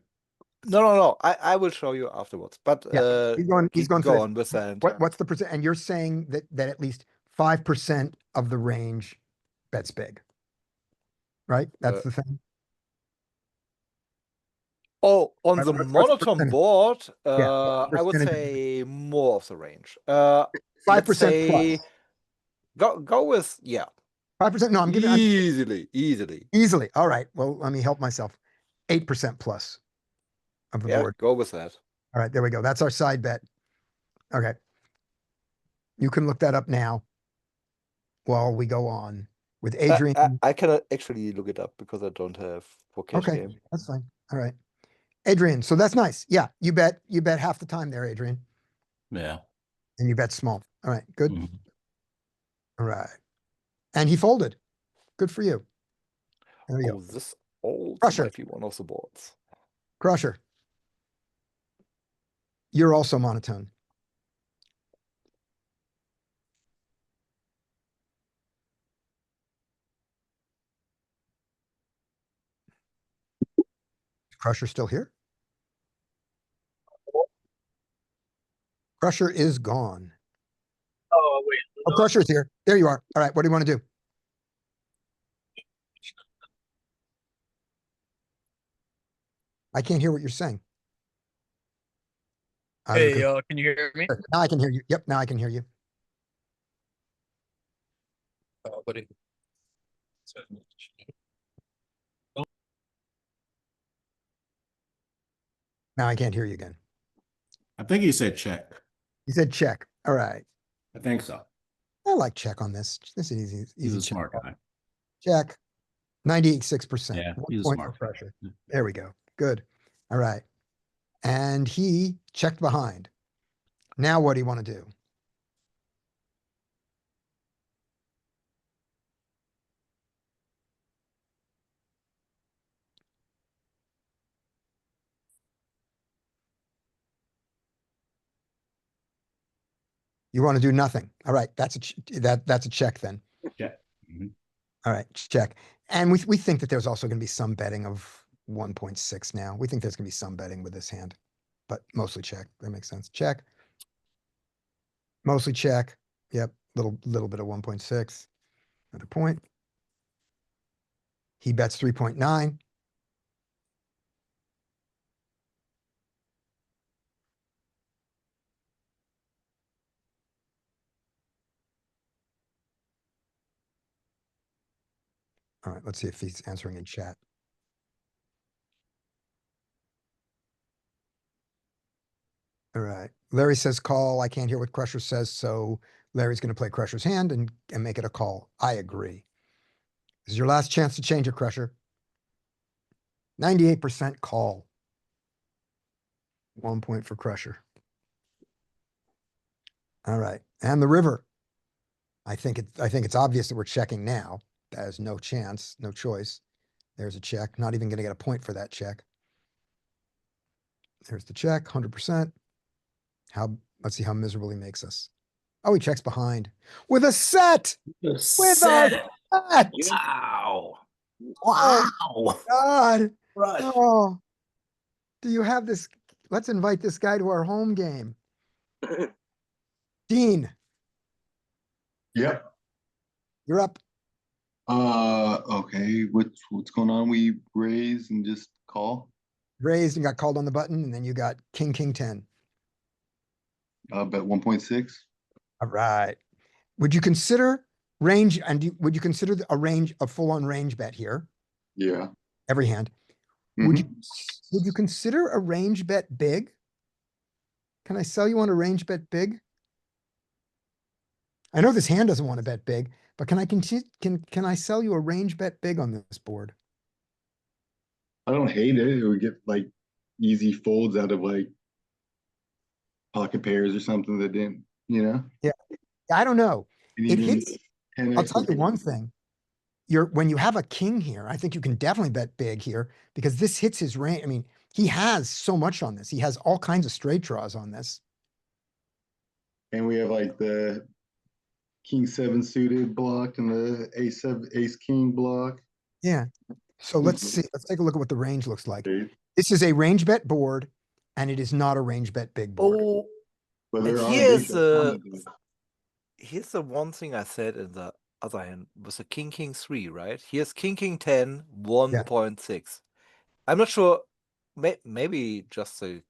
no. I will show you afterwards. But Yeah, he's going go for this. on with that. What's the percent? And you're saying that at least 5% of the range bets big. Right? That's the thing. Oh, on Right, the what's the monotone percentage? board, Yeah, what's the I would percentage? say more of the range. 5% Let's say plus. go with 5%. No, I'm giving easily. easily. All right. Well, let me help myself. 8% plus of the Yeah, board. go with that. All right, there we go. That's our side bet. Okay. You can look that up now while we go on with Adrian. I cannot actually look it up because I don't have for cash Okay, game. that's fine. All right. Adrian, so that's nice. Yeah, you bet half the time there, Adrian. Yeah. And you bet small. All right, good. Mhm. All right. And he folded. Good for you. There we Oh, go. this also Crusher. might be one of the boards. Crusher. You're also monotone. Crusher still here? Crusher is gone. Oh, wait. Oh, Crusher's here. There you are. All right, what do you want to do? I can't hear what you're saying. Hey, can you hear me? Now I can hear you. Yep, now I can hear you. Buddy. Now I can't hear you again. I think he said check. You said check. All right. I think so. I like check on this. This is easy. He's a check. smart guy. Check. 98.6%. Yeah, 1 he's a point smart for guy. pressure. There we go. Good. All right. And he checked behind. Now what do you want to do? You want to do nothing. All right. That's a check then. Yeah. Mhm. All right. Check. And we think that there's also going to be some betting of 1.6 now. We think there's going to be some betting with this hand, but mostly check. That makes sense. Check. Mostly check. Yep. Little bit of 1.6. Another point. He bets 3.9. All right, let's see if he's answering in chat. All right, Larry says call. I can't hear what Crusher says, so Larry's going to play Crusher's hand and make it a call. I agree. This is your last chance to change it, Crusher. 98% call. 1 point for Crusher. All right, and the river. I think it's obvious that we're checking now. That is no chance, no choice. There's a check. Not even going to get a point for that check. There's the check, 100%. Let's see how miserable he makes us. Oh, he checks behind with a set. With a set. Wow. Wow. God. Rush. Oh, do you have this? Let's invite this guy to our home game. Dean, Yep. you're up. Okay. What's going on? We raise and just call. Raised and got called on the button, and then you got king, 10. Bet 1.6. All right. Would you consider range, and would you consider a range, a full-on range bet here? Yeah. Every hand. Would you consider a range bet big? Can I sell you on a range bet big? I know this hand doesn't want to bet big, but can I sell you a range bet big on this board? I don't hate it. It would get like easy folds out of like pocket pairs or something that didn't, Yeah. I don't know. and It even hits. 10x I'll tell you would- one thing. when you have a king here, I think you can definitely bet big here because this hits his range. I mean, he has so much on this. He has all kinds of straight draws on this. And we have like the king seven suited blocked and the ace seven, ace king block. Yeah. So let's see. Let's take a look at what the range looks like. Okay. This is a range bet board, and it is not a range bet big board. Oh, But there and are here's big shots on the it. here's the one thing I said in the other hand was the king king 3, right? Here's king king 10, 1.6. I'm not sure. Maybe just the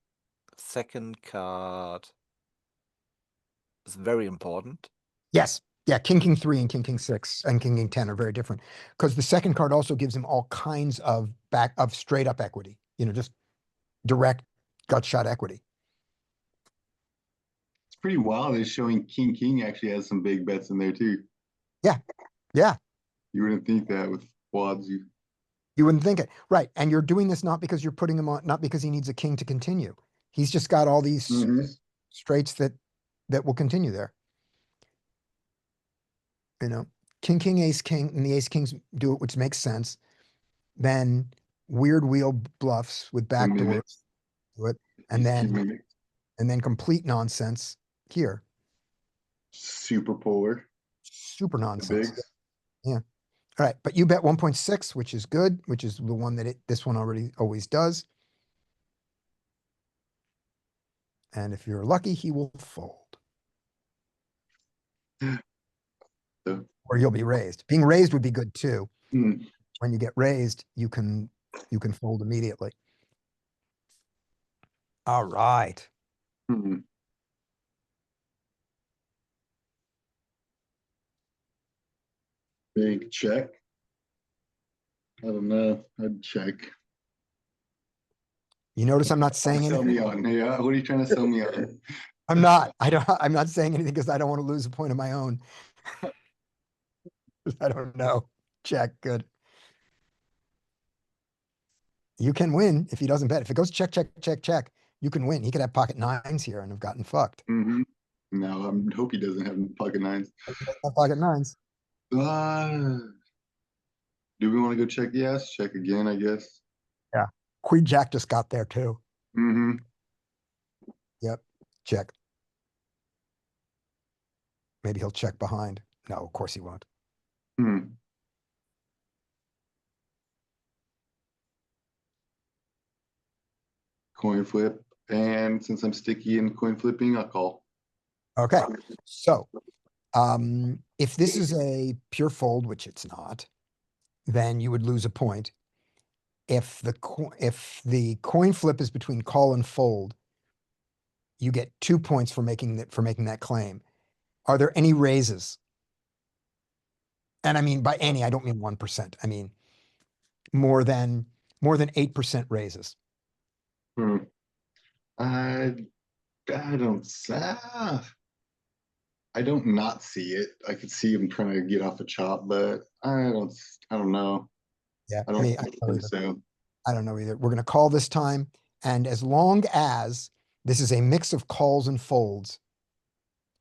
second card is very important. Yes. Yeah. King 3 and king 6 and king 10 are very different because the second card also gives him all kinds of straight up equity, just direct gut shot equity. It's pretty wild. It's showing king actually has some big bets in there too. Yeah. Yeah. You wouldn't think that with quads. You wouldn't think it. Right. And you're doing this not because you're putting him on, not because he needs a king to continue. He's just got all these straights that will continue there. King, ace, king, and the ace kings do it, which makes sense. Then weird wheel bluffs with backdoors do it, and then complete nonsense here. Super polar. Super nonsense. Bigs. Yeah. All right, but you bet 1.6, which is good, which is the one that this one already always does. And if you're lucky, he will fold. Or you'll be raised. Being raised would be good too. Mm. When you get raised, you can fold immediately. All right. Mm. Big check. I don't know. I'd check. You notice I'm not saying Sell anything. me on. Yeah. What are you trying to sell me on? I'm not. I'm not saying anything because I don't want to lose a point of my own. I don't know. Check. Good. You can win if he doesn't bet. If it goes check, check, check, check, you can win. He could have pocket nines here and have gotten fucked. Mm-hmm. No, I hope he doesn't have pocket nines. Pocket nines. Do we want to go check? Yes, check again, I guess. Yeah. Queen jack just got there too. Mm-hmm. Yep. Check. Maybe he'll check behind. No, of course he won't. Hmm. Coin flip. And since I'm sticky in coin flipping, I'll call. Okay. So, if this is a pure fold, which it's not, then you would lose a point. If the coin flip is between call and fold, you get 2 points for making that claim. Are there any raises? And I mean, by any, I don't mean 1%. I mean, more than 8% raises. Hmm. I don't not see it. I could see him trying to get off the chop, but I don't know. Yeah, I don't I think don't so. I don't know either. We're going to call this time. And as long as this is a mix of calls and folds,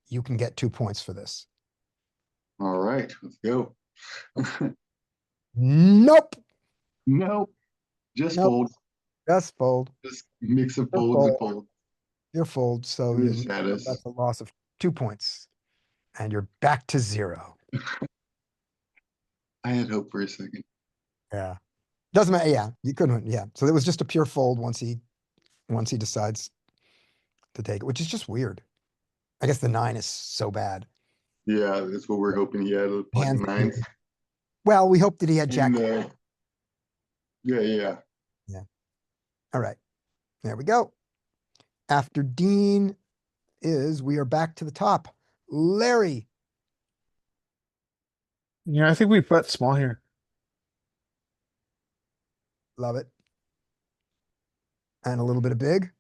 you can get 2 points for this. All right, let's go. Nope. Nope. Just Nope. fold. Just fold. Just mix of Just folds and fold. fold. You're fold. So It is status. that's a loss of 2 points. And you're back to 0. I had hope for a second. Yeah. Doesn't matter. Yeah. You couldn't. Yeah. So it was just a pure fold once he decides to take it, which is just weird. I guess the 9 is so bad. Yeah, that's what we're hoping he had. A pocket Hands- nines. Well, we hope that he had jack. And, yeah. All right. There we go. After Dean we are back to the top. Larry. Yeah, I think we bet small here. Love it. And a little bit of big.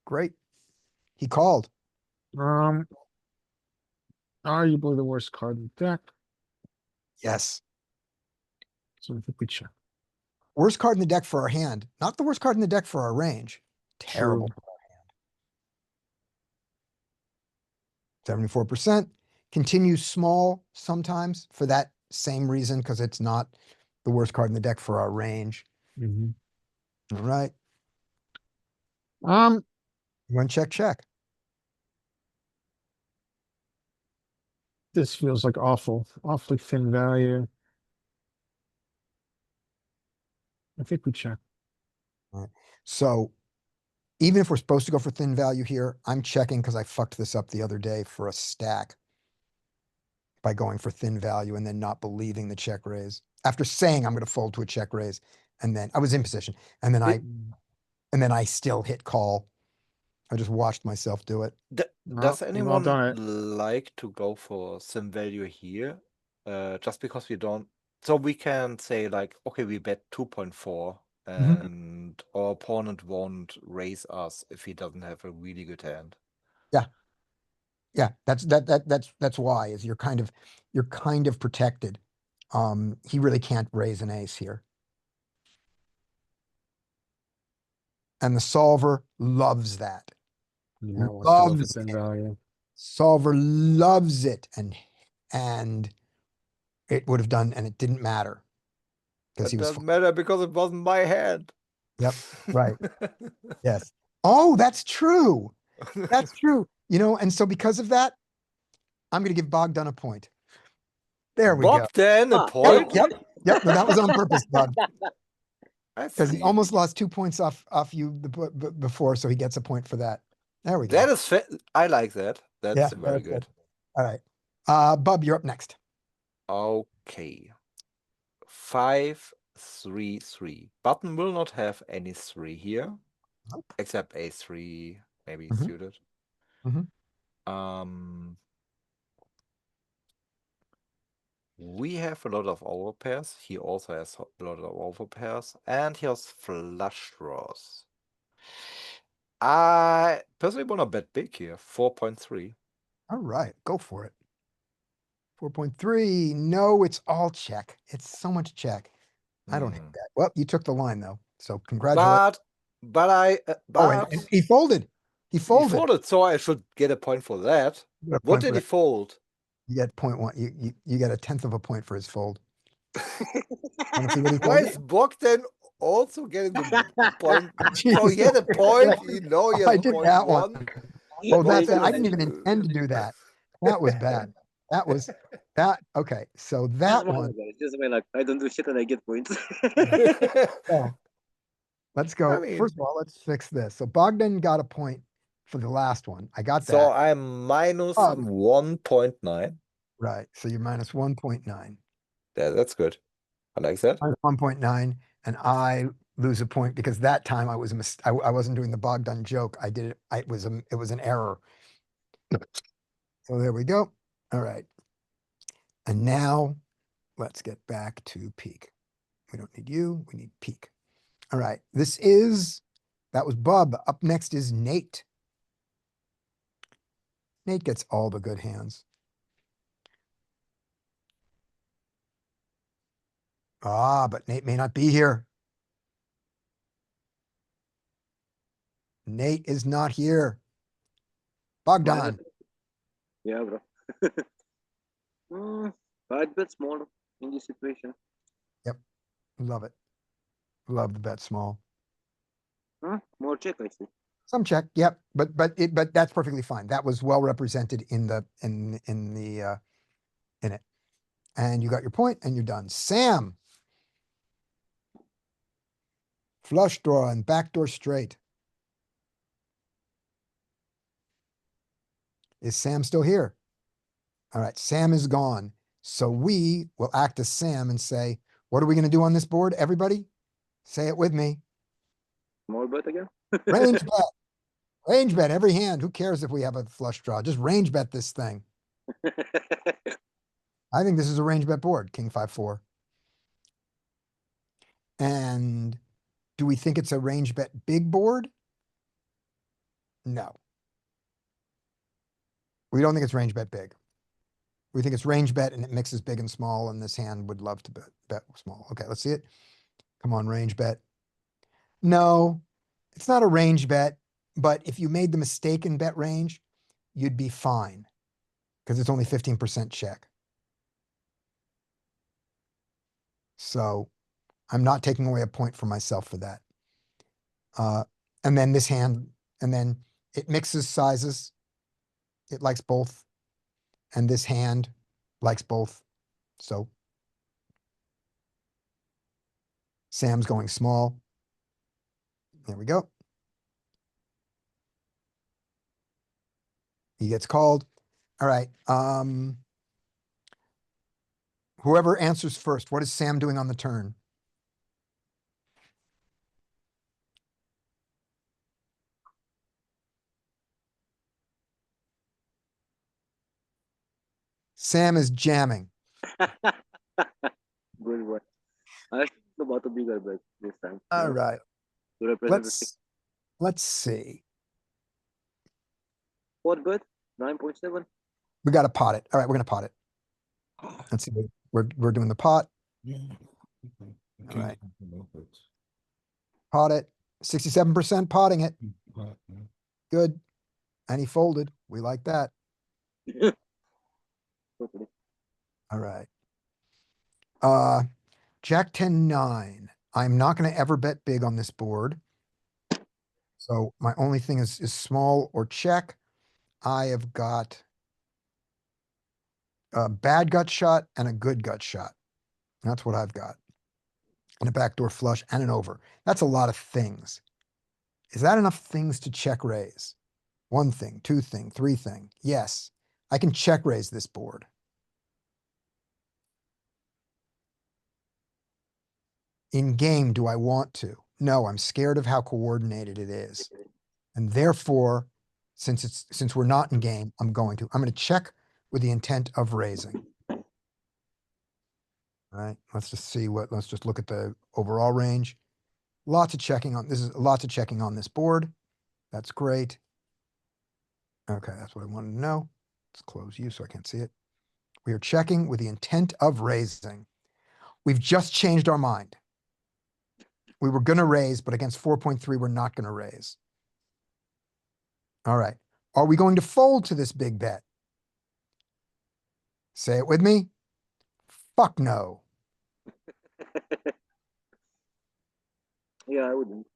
Great. He called. Arguably the worst card in the deck. Yes. So I think we check. Worst card in the deck for our hand. Not the worst card in the deck for our range. Terrible. True. 74%. continues small sometimes for that same reason, because it's not the worst card in the deck for our range. Mhm. All right, Um, you want check, check. this feels like awfully thin value. I think we check. So even if we're supposed to go for thin value here, I'm checking because I fucked this up the other day for a stack by going for thin value and then not believing the check raise. After saying I'm going to fold to a check raise, and then I was in position, and then I still hit call. I just watched myself do it. Does You've all anyone done it. like to go for sim value here? Just because we don't, so we can say like, okay, we bet 2.4 Mhm. and our opponent won't raise us if he doesn't have a really good hand. Yeah, that's why is you're kind of protected. He really can't raise an ace here. And the solver loves that. Yeah, wants to go for Loves thin it. value. Solver loves it, and it would have done, and it didn't matter because It he was. doesn't matter because it wasn't my hand. Yep. Right. Yes. Oh, that's true. That's true. And so because of that, I'm going to give Bogdan a point. There we go. Bogdan, a Ah, point? Yep. Yep. No, that was on purpose, Bog, I because he see. almost lost 2 points off you before, so he gets a point for that. There we go. That is fair. I like that. Yeah, That's very that's good. All right. Bub, you're up next. Okay. 5-3-3. Button will not have any 3 here. Nope. Except a3, maybe Mhm. suited. Mhm. We have a lot of overpairs. He also has a lot of overpairs. And he has flush draws. I personally want to bet big here. 4.3. All right, go for it. 4.3. No, it's all check. It's so much check. I don't hit that. Well, you took the line though, so congratulations. But And he folded. He he folded. folded, so I should get a point for that. You get a What point for did he that. fold? You get 0.1. You get a 1/10 of a point for his fold. Want to see what he Why folded? is Bogdan also getting the point? Jeez, So he had a point. He has I did that 0.1. one. Oh, that's it. I Congratulations. didn't even intend to do that. That was bad. That was that. Okay, so that one. Just my luck. I don't do shit and I get points. Oh, let's go. I mean- First of all, let's fix this. So Bogdan got a point for the last one. I got So that. I'm minus Oh. 1.9. Right. So you're minus 1.9. Yeah, that's good. I like that. Minus 1.9, and I lose a point because that time I was I wasn't doing the Bogdan joke. I did it. It was an error. So there we go. All right. And now let's get back to Peak. We don't need you. We need Peak. All right. That was Bub. Up next is Nate. Nate gets all the good hands. But Nate may not be here. Nate is not here. Bogdan. Yeah, bro. I'd bet small in this situation. Love it. Love the bet small. More check, I see. Some check, yep, but that's perfectly fine. That was well represented in it. And you got your point and you're done. Sam. Flush draw and backdoor straight. Is Sam still here? All right, Sam is gone. So we will act as Sam and say, what are we going to do on this board, everybody? Say it with me. Small bet again? Range bet. Range bet every hand. Who cares if we have a flush draw? Just range bet this thing. I think this is a range bet board, King 5-4. And do we think it's a range bet big board? No. We don't think it's range bet big. We think it's range bet and it mixes big and small, and this hand would love to bet small. Okay, let's see it. Come on, range bet. No, it's not a range bet, but if you made the mistake in bet range, you'd be fine. because it's only 15% check. So I'm not taking away a point for myself for that. And then this hand, and then it mixes sizes. It likes both. And this hand likes both. So Sam's going small. There we go. He gets called. All right. Whoever answers first, what is Sam doing on the turn? Sam is jamming. Good one. I think about a bigger bet this time. All right. To represent the Let's see. 4 bet, 9.7. We got to pot it. All right, we're gonna pot it. Let's see. We're doing the pot. All right. Pot it. 67% potting it. Good. And he folded. We like that. Totally. All right. Jack 10-9. I'm not going to ever bet big on this board. So my only thing is small or check. I have got a bad gut shot and a good gut shot. That's what I've got. And a backdoor flush and an over. That's a lot of things. Is that enough things to check raise? One thing, two thing, three thing. Yes, I can check raise this board. In game, do I want to? No, I'm scared of how coordinated it is. And therefore, since we're not in game, I'm going to check with the intent of raising. All right, let's just look at the overall range. Lots of checking on this board. That's great. Okay, that's what I wanted to know. Let's close you so I can't see it. We are checking with the intent of raising. We've just changed our mind. We were going to raise, but against 4.3, we're not going to raise. All right. Are we going to fold to this big bet? Say it with me. Fuck no. Yeah, I wouldn't.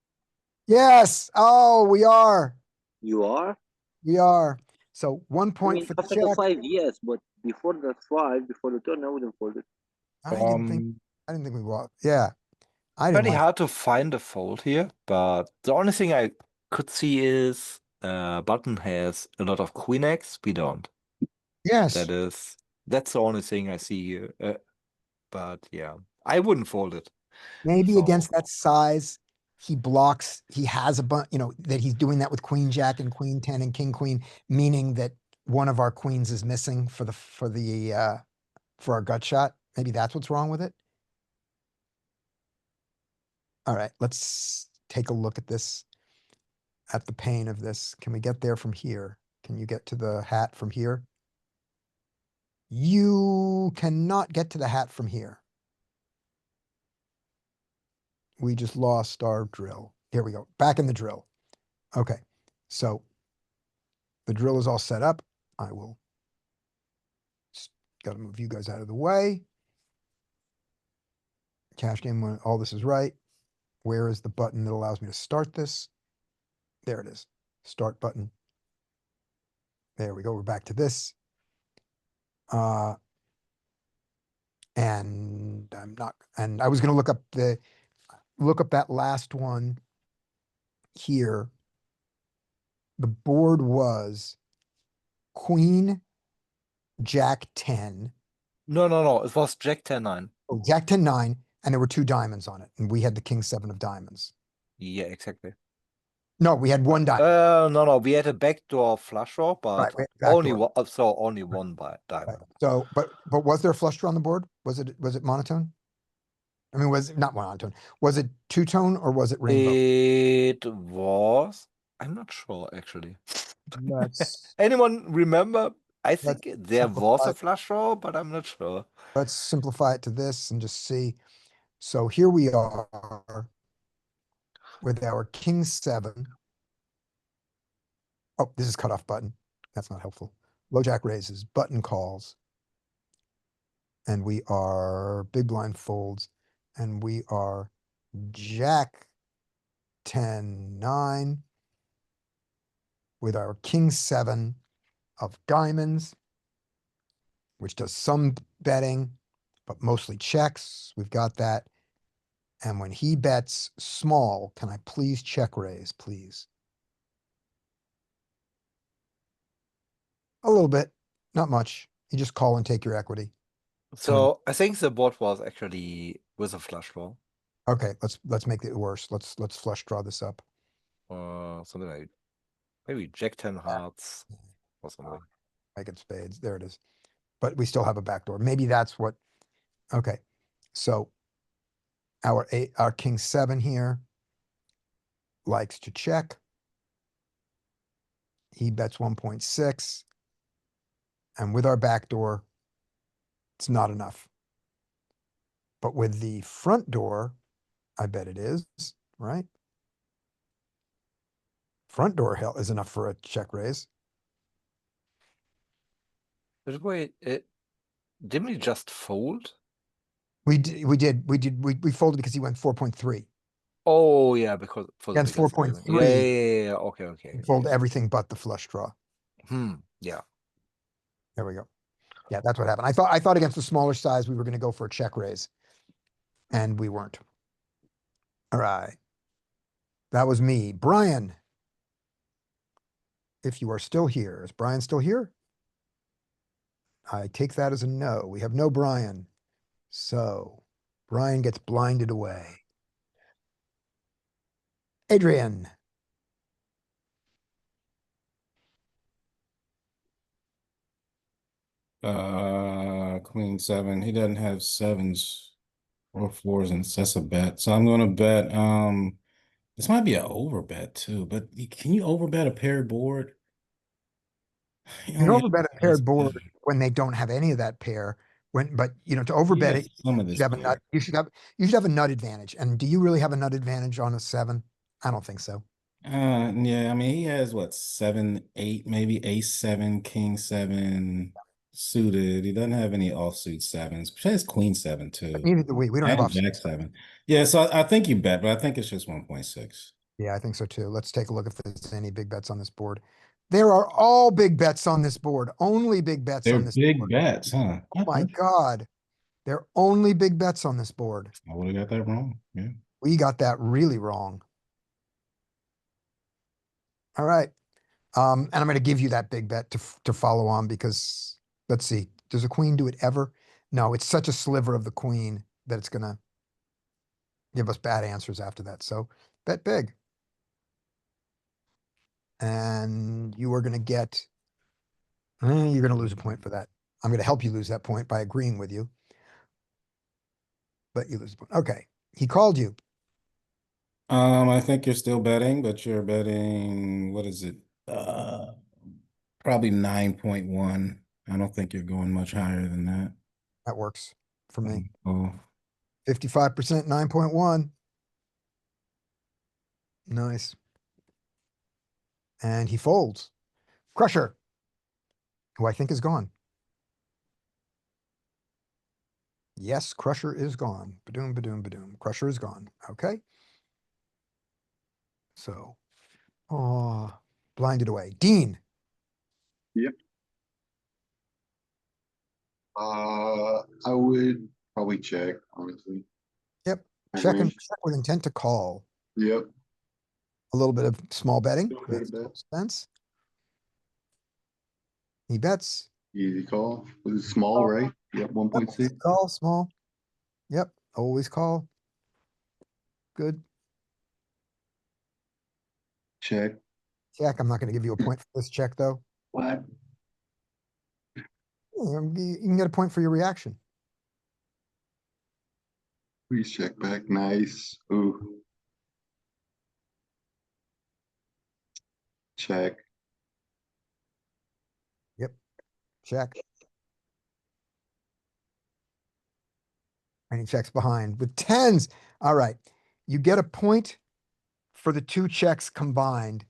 Yes. Oh, we are. You are? We are. So 1 I point mean, for the after the check. 5, yes, but before the 5, before the turn, I wouldn't fold it. I didn't think we were. Yeah. I didn't Pretty like. hard to find a fold here, but the only thing I could see is button has a lot of queen X. We don't. Yes. That's the only thing I see here. But yeah, I wouldn't fold it. Maybe So- against that size, he blocks, he has a bunch, that he's doing that with queen jack and queen 10 and king queen, meaning that one of our queens is missing for our gut shot. Maybe that's what's wrong with it. All right, let's take a look at this, at the pane of this. Can we get there from here? Can you get to the hat from here? You cannot get to the hat from here. We just lost our drill. Here we go. Back in the drill. Okay. So the drill is all set up. I will got to move you guys out of the way. Cash game when all this is right. Where is the button that allows me to start this? There it is. Start button. There we go. We're back to this. And I was going to look up that last one here. The board was queen, jack 10. No. It was Jack 10-9. Oh, jack 10-9, and there were 2 diamonds on it, and we had the king 7 of diamonds. Yeah, exactly. No, we had 1 diamond. No. We had a backdoor flush draw, but we had backdoor. only one by diamond. Right. So, but was there a flush draw on the board? Was it monotone? I mean, was it not monotone? Was it two-tone or was it rainbow? It was. I'm not sure actually. Let's Anyone remember? I Let's think there was simplify. a flush draw, but I'm not sure. Let's simplify it to this and just see. So here we are with our king 7. Oh, this is cutoff button. That's not helpful. low jack raises, button calls. And we are big blind folds, and we are jack 10-9 with our king 7 of diamonds, which does some betting, but mostly checks. We've got that. And when he bets small, can I please check raise, please? A little bit, not much. You just call and take your equity. So I think the board was actually with a flush draw. Okay, let's make it worse. Let's flush draw this up. Something like maybe Jack 10 hearts or something. Make it spades. There it is. But we still have a backdoor. Maybe that's what. Okay, so our king 7 here likes to check. He bets 1.6, and with our backdoor, it's not enough. But with the front door, I bet it is, right? Front door hell is enough for a check raise. But wait, didn't we just fold? We folded because he went 4.3. Oh yeah, because for the Against bigger size. 4.3. Yeah. Okay. We fold everything but the flush draw. Yeah. There we go. Yeah, that's what happened. I thought against the smaller size, we were going to go for a check raise. And we weren't. All right. That was me. Brian. If you are still here, is Brian still here? I take that as a no. We have no Brian. So Brian gets blinded away. Adrian. Queen 7. He doesn't have 7s or 4s, and that's a bet. So I'm gonna bet. This might be an over bet too, but can you over bet a paired board? You can overbet a paired board when they don't have any of that pair. But to overbet it, some of this. you should have a nut advantage. And do you really have a nut advantage on a 7? I don't think so. Yeah, I mean, he has what, 7, 8, maybe ace 7, king 7 suited. He doesn't have any offsuit 7s. He has queen 7 too. But neither do we. We don't have offsuit. Jack 7. Yeah, so I think you bet, but I think it's just 1.6. Yeah, I think so too. Let's take a look if there's any big bets on this board. There are all big bets on this board. Only big bets They're on this big board. bets, huh? Oh my God. They're only big bets on this board. I would have got that wrong. Yeah. We got that really wrong. All right. And I'm going to give you that big bet to follow on because let's see. Does a queen do it ever? No, it's such a sliver of the queen that it's going to give us bad answers after that. So bet big. And you are going to get, you're going to lose a point for that. I'm going to help you lose that point by agreeing with you. But you lose a point. Okay. He called you. I think you're still betting, but you're betting, what is it? Probably 9.1. I don't think you're going much higher than that. That works for me. Oh, 55%, 9.1. Nice. And he folds. Crusher, who I think is gone. Yes, Crusher is gone. Badoom, badoom, badoom. Crusher is gone. Okay. So, blinded away. Dean. Yep. I would probably check, honestly. Yep. I Check mean, with intent to call. Yep. A little bit of small betting. Little bit of Makes bet. total sense. He bets. Easy call. Was it small, right? Yep, 1.6. Call, small. Yep, always call. Good. Check. Check. I'm not going to give you a point for this check, though. What? You can get a point for your reaction. Please check back. Nice. Ooh. Check. Yep. Check. And he checks behind with 10s. All right. You get a point for the 2 checks combined.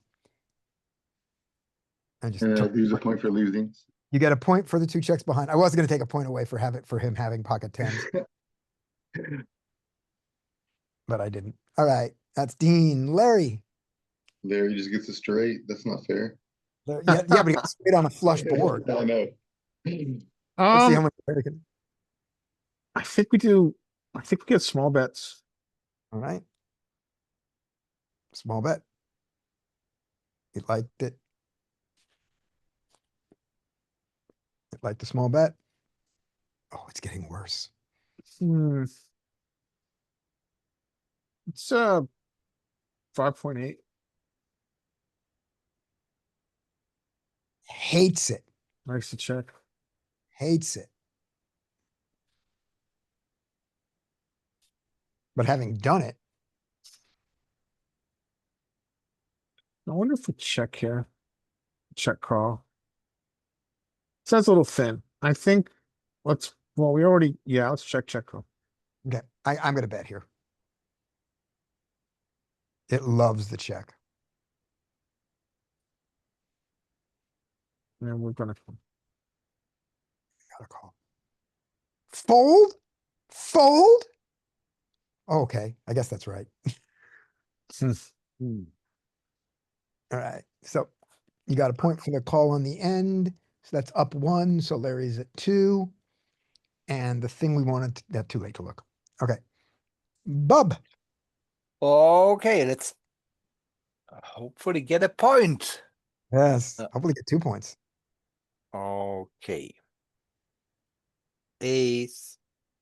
And just There's a point for losing. You get a point for the two checks behind. I was gonna take a point away for him having pocket tens, but I didn't. All right, that's Dean. Larry. Larry just gets it straight. That's not fair. Yeah, but he got straight on a flush board. I know. Let's see how much Larry can. I think we get small bets. All right. Small bet. He liked it. He liked the small bet. Oh, it's getting worse. It's 5.8. Hates it. Nice to check. Hates it. But having done it, I wonder if we check here. Check call. Sounds a little thin. I think let's check call. okay, I'm gonna bet here. It loves the check. And we're gonna Gotta call. Fold? Fold? Okay, I guess that's right. All right, so you got a point for the call on the end. So that's up one, so Larry's at two. And the thing we wanted, that's too late to look. Okay. Bub. Okay, let's hopefully get a point. Yes, hopefully get 2 points. Okay. Ace,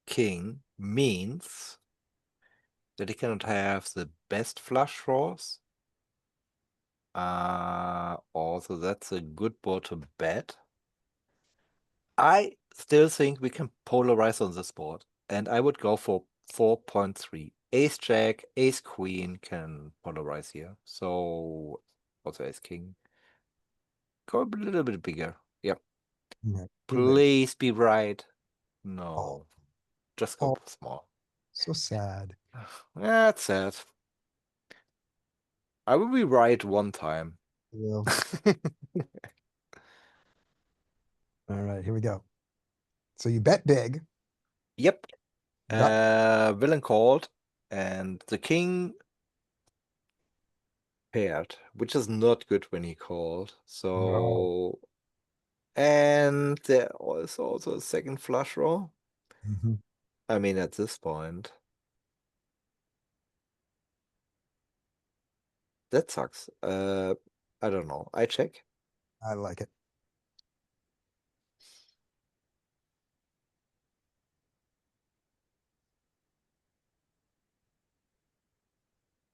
king means that he cannot have the best flush draws. Also, that's a good board to bet. I still think we can polarize on this board, and I would go for 4.3. Ace jack, ace queen can polarize here. So also ace king. Go a little bit bigger. Yeah. Yeah, Please be right. No. Just go small. so sad. That's sad. I will be right one time. Yeah. All right, here we go. So you bet big. Yep. Got- Villain called, and the king paired, which is not good when he called. So, and there was also a second flush draw. Mhm. I mean, at this point, that sucks. I don't know. I check. I like it.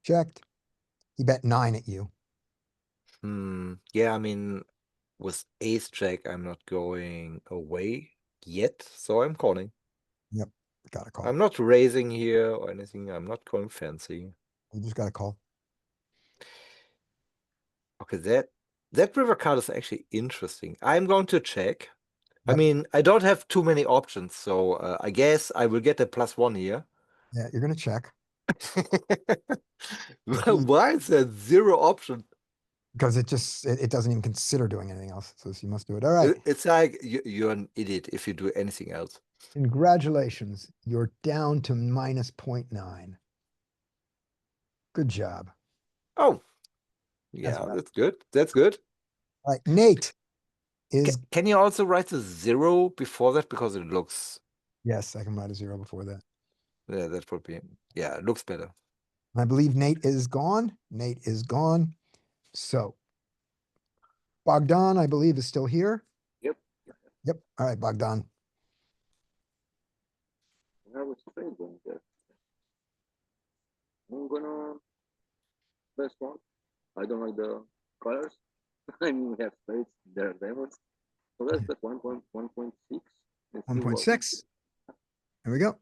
Checked. He bet 9 at you. Yeah, I mean, with ace jack, I'm not going away yet, so I'm calling. Yep, gotta call. I'm not raising here or anything. I'm not going fancy. You just gotta call. Okay, that river card is actually interesting. I'm going to check. I Yep. mean, I don't have too many options, so I guess I will get a +1 here. Yeah, you're gonna check. Why is there 0 option? Because it doesn't even consider doing anything else. So you must do it. All right. It's like you're an idiot if you do anything else. Congratulations. You're down to minus 0.9. Good job. Oh, yeah, that's good. That's good. All right, Nate is. Can you also write the 0 before that because it looks? Yes, I can write a 0 before that. Yeah, that would be. Yeah, it looks better. I believe Nate is gone. Nate is gone. So Bogdan, I believe, is still here. Yep. Yep. All right, Bogdan. I was strange one there. I'm gonna best one. I don't like the colors. I mean, we have spades, there are diamonds. So let's bet 1.6. 1.6. There we go.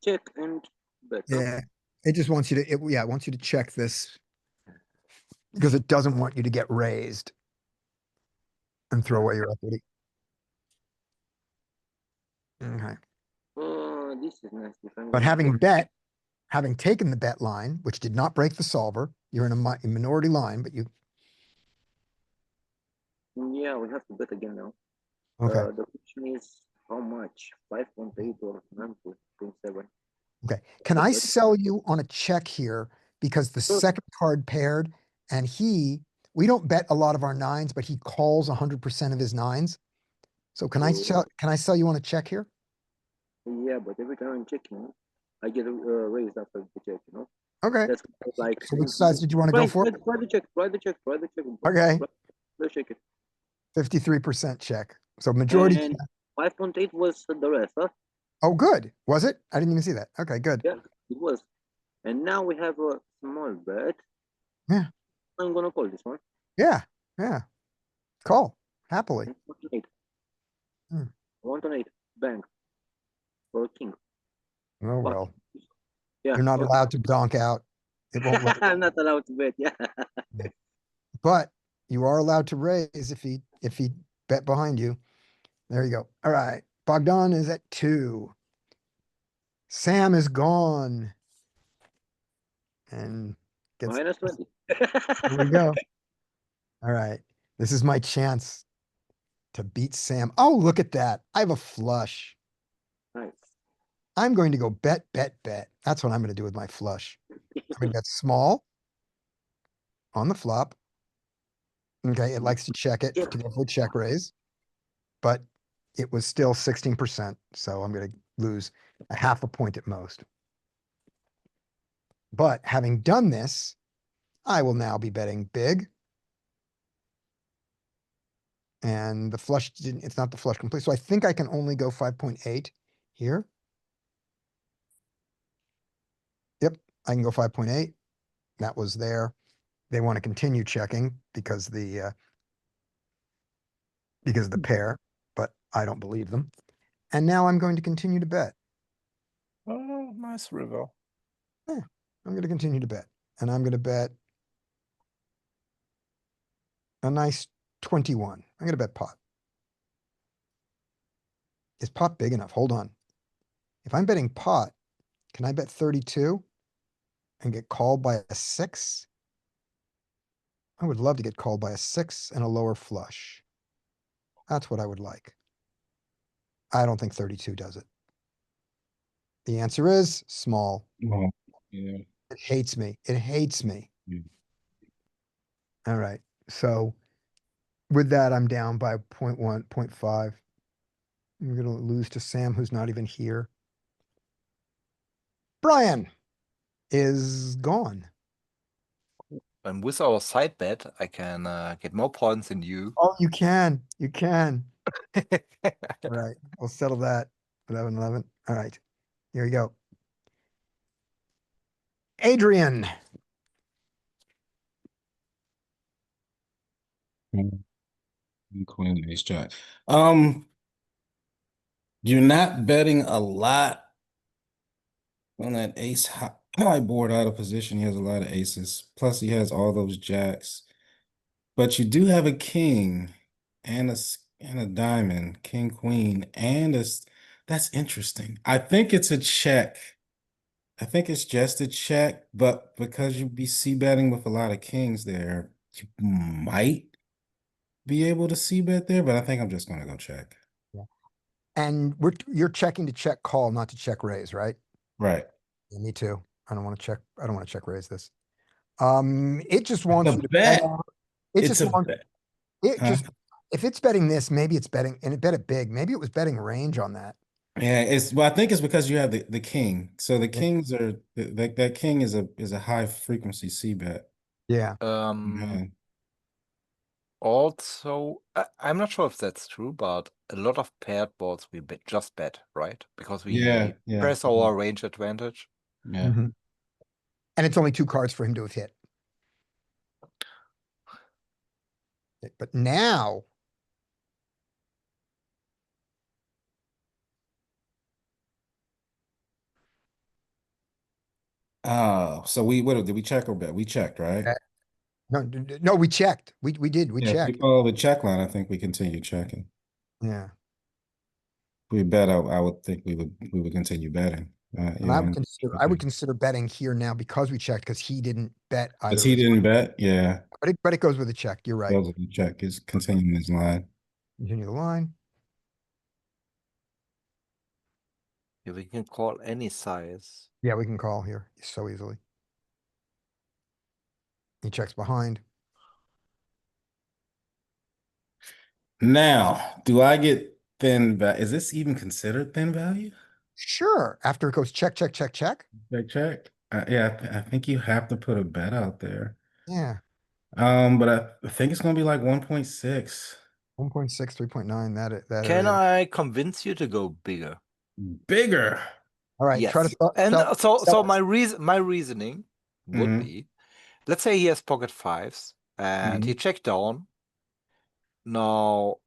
Check and bet. Yeah. It just wants you to, it wants you to check this because it doesn't want you to get raised and throw away your equity. Okay. This is nice. But having taken the bet line, which did not break the solver, you're in a minority line, but you. Yeah, we have to bet again now. Okay, The question is how much? 5.8 or 9.7? okay. Can I sell you on a check here? Because the Sure. second card paired and we don't bet a lot of our nines, but he calls 100% of his nines. So can I sell you on a check here? Yeah, but every time I'm checking, I get raised after the check, you know? Okay. That's like. So which size did you want to go for? Try the check. Okay, Let's check it. 53% check. So majority. And 5.8 was the rest, huh? Oh, good. Was it? I didn't even see that. Okay, good. Yeah, it was. And now we have a small bet. Yeah. I'm gonna call this one. Yeah, yeah. Call happily. 1.8. Hmm. 1.8. Bang. For a king. Oh, Fuck. well, Yeah. you're not fuck. allowed to donk out. It won't let, I'm not allowed to bet. Yeah. but you are allowed to raise if he bet behind you. There you go. All right. Bogdan is at 2. Sam is gone. And gets, Minus 20. here we go. All right. This is my chance to beat Sam. Oh, look at that. I have a flush. Nice. I'm going to go bet, bet, bet. That's what I'm going to do with my flush. I'm going to bet small on the flop. Okay, it likes to check it to go for a check raise, but it was still 16%, so I'm going to lose a half a point at most. But having done this, I will now be betting big. And the flush didn't, it's not the flush complete. So I think I can only go 5.8 here. Yep, I can go 5.8. That was there. They want to continue checking because the pair, but I don't believe them. And now I'm going to continue to bet. Oh, nice river. Yeah, I'm going to continue to bet. And I'm going to bet a nice 21. I'm going to bet pot. Is pot big enough? Hold on. If I'm betting pot, can I bet 32 and get called by a 6? I would love to get called by a 6 and a lower flush. That's what I would like. I don't think 32 does it. The answer is small. Oh, yeah. It hates me. It hates me. Mm. All right. So with that, I'm down by 0.1, 0.5. I'm going to lose to Sam, who's not even here. Brian is gone. And with our side bet, I can get more points than you. Oh, you can. You can. All right. We'll settle that. 11-11. All right. Here we go. Adrian. Queen, ace jack. You're not betting a lot on that ace high board out of position. He has a lot of aces. Plus, he has all those jacks. But you do have a king and a diamond, king, queen, and that's interesting. I think it's a check. I think it's just a check, but because you be c-betting with a lot of kings there, you might be able to c-bet there, but I think I'm just gonna go check. Yeah. And you're checking to check call, not to check raise, right? Right. Yeah, me too. I don't want to check raise this. It just wants The you to bet. It It's just a wants bet. it Huh? just if it's betting this, maybe it's betting and it bet it big. Maybe it was betting range on that. Yeah, I think it's because you have the king. So the Yeah. kings are that king is a high frequency c-bet. Yeah. Yeah. Also, I'm not sure if that's true, but a lot of paired boards we just bet, right? Because we Yeah. press our range advantage. Yeah. Mhm. And it's only 2 cards for him to have hit. But now Oh, so what did we check or bet? We checked, right? no, we checked. We did. We Yeah, if we checked. follow the check line, I think we continue checking. Yeah. If we bet, I would think we would continue betting. And I would consider betting here now because we checked because he didn't bet either. Because he didn't bet, yeah. But it goes with a check. You're right. Goes with the check is continuing his line. Continue the line. Yeah, we can call any size. Yeah, we can call here so easily. He checks behind. Now, do I get thin value? Is this even considered thin value? Sure. After it goes check, check, check, check. Check. Yeah, I think you have to put a bet out there. Yeah. But I think it's gonna be like 1.6. 1.6, 3.9, that Can area. I convince you to go bigger? Bigger. All right, try to Yes. sell. And sell so it. my reasoning would Mhm. be, let's say he has pocket fives and he checked down. Now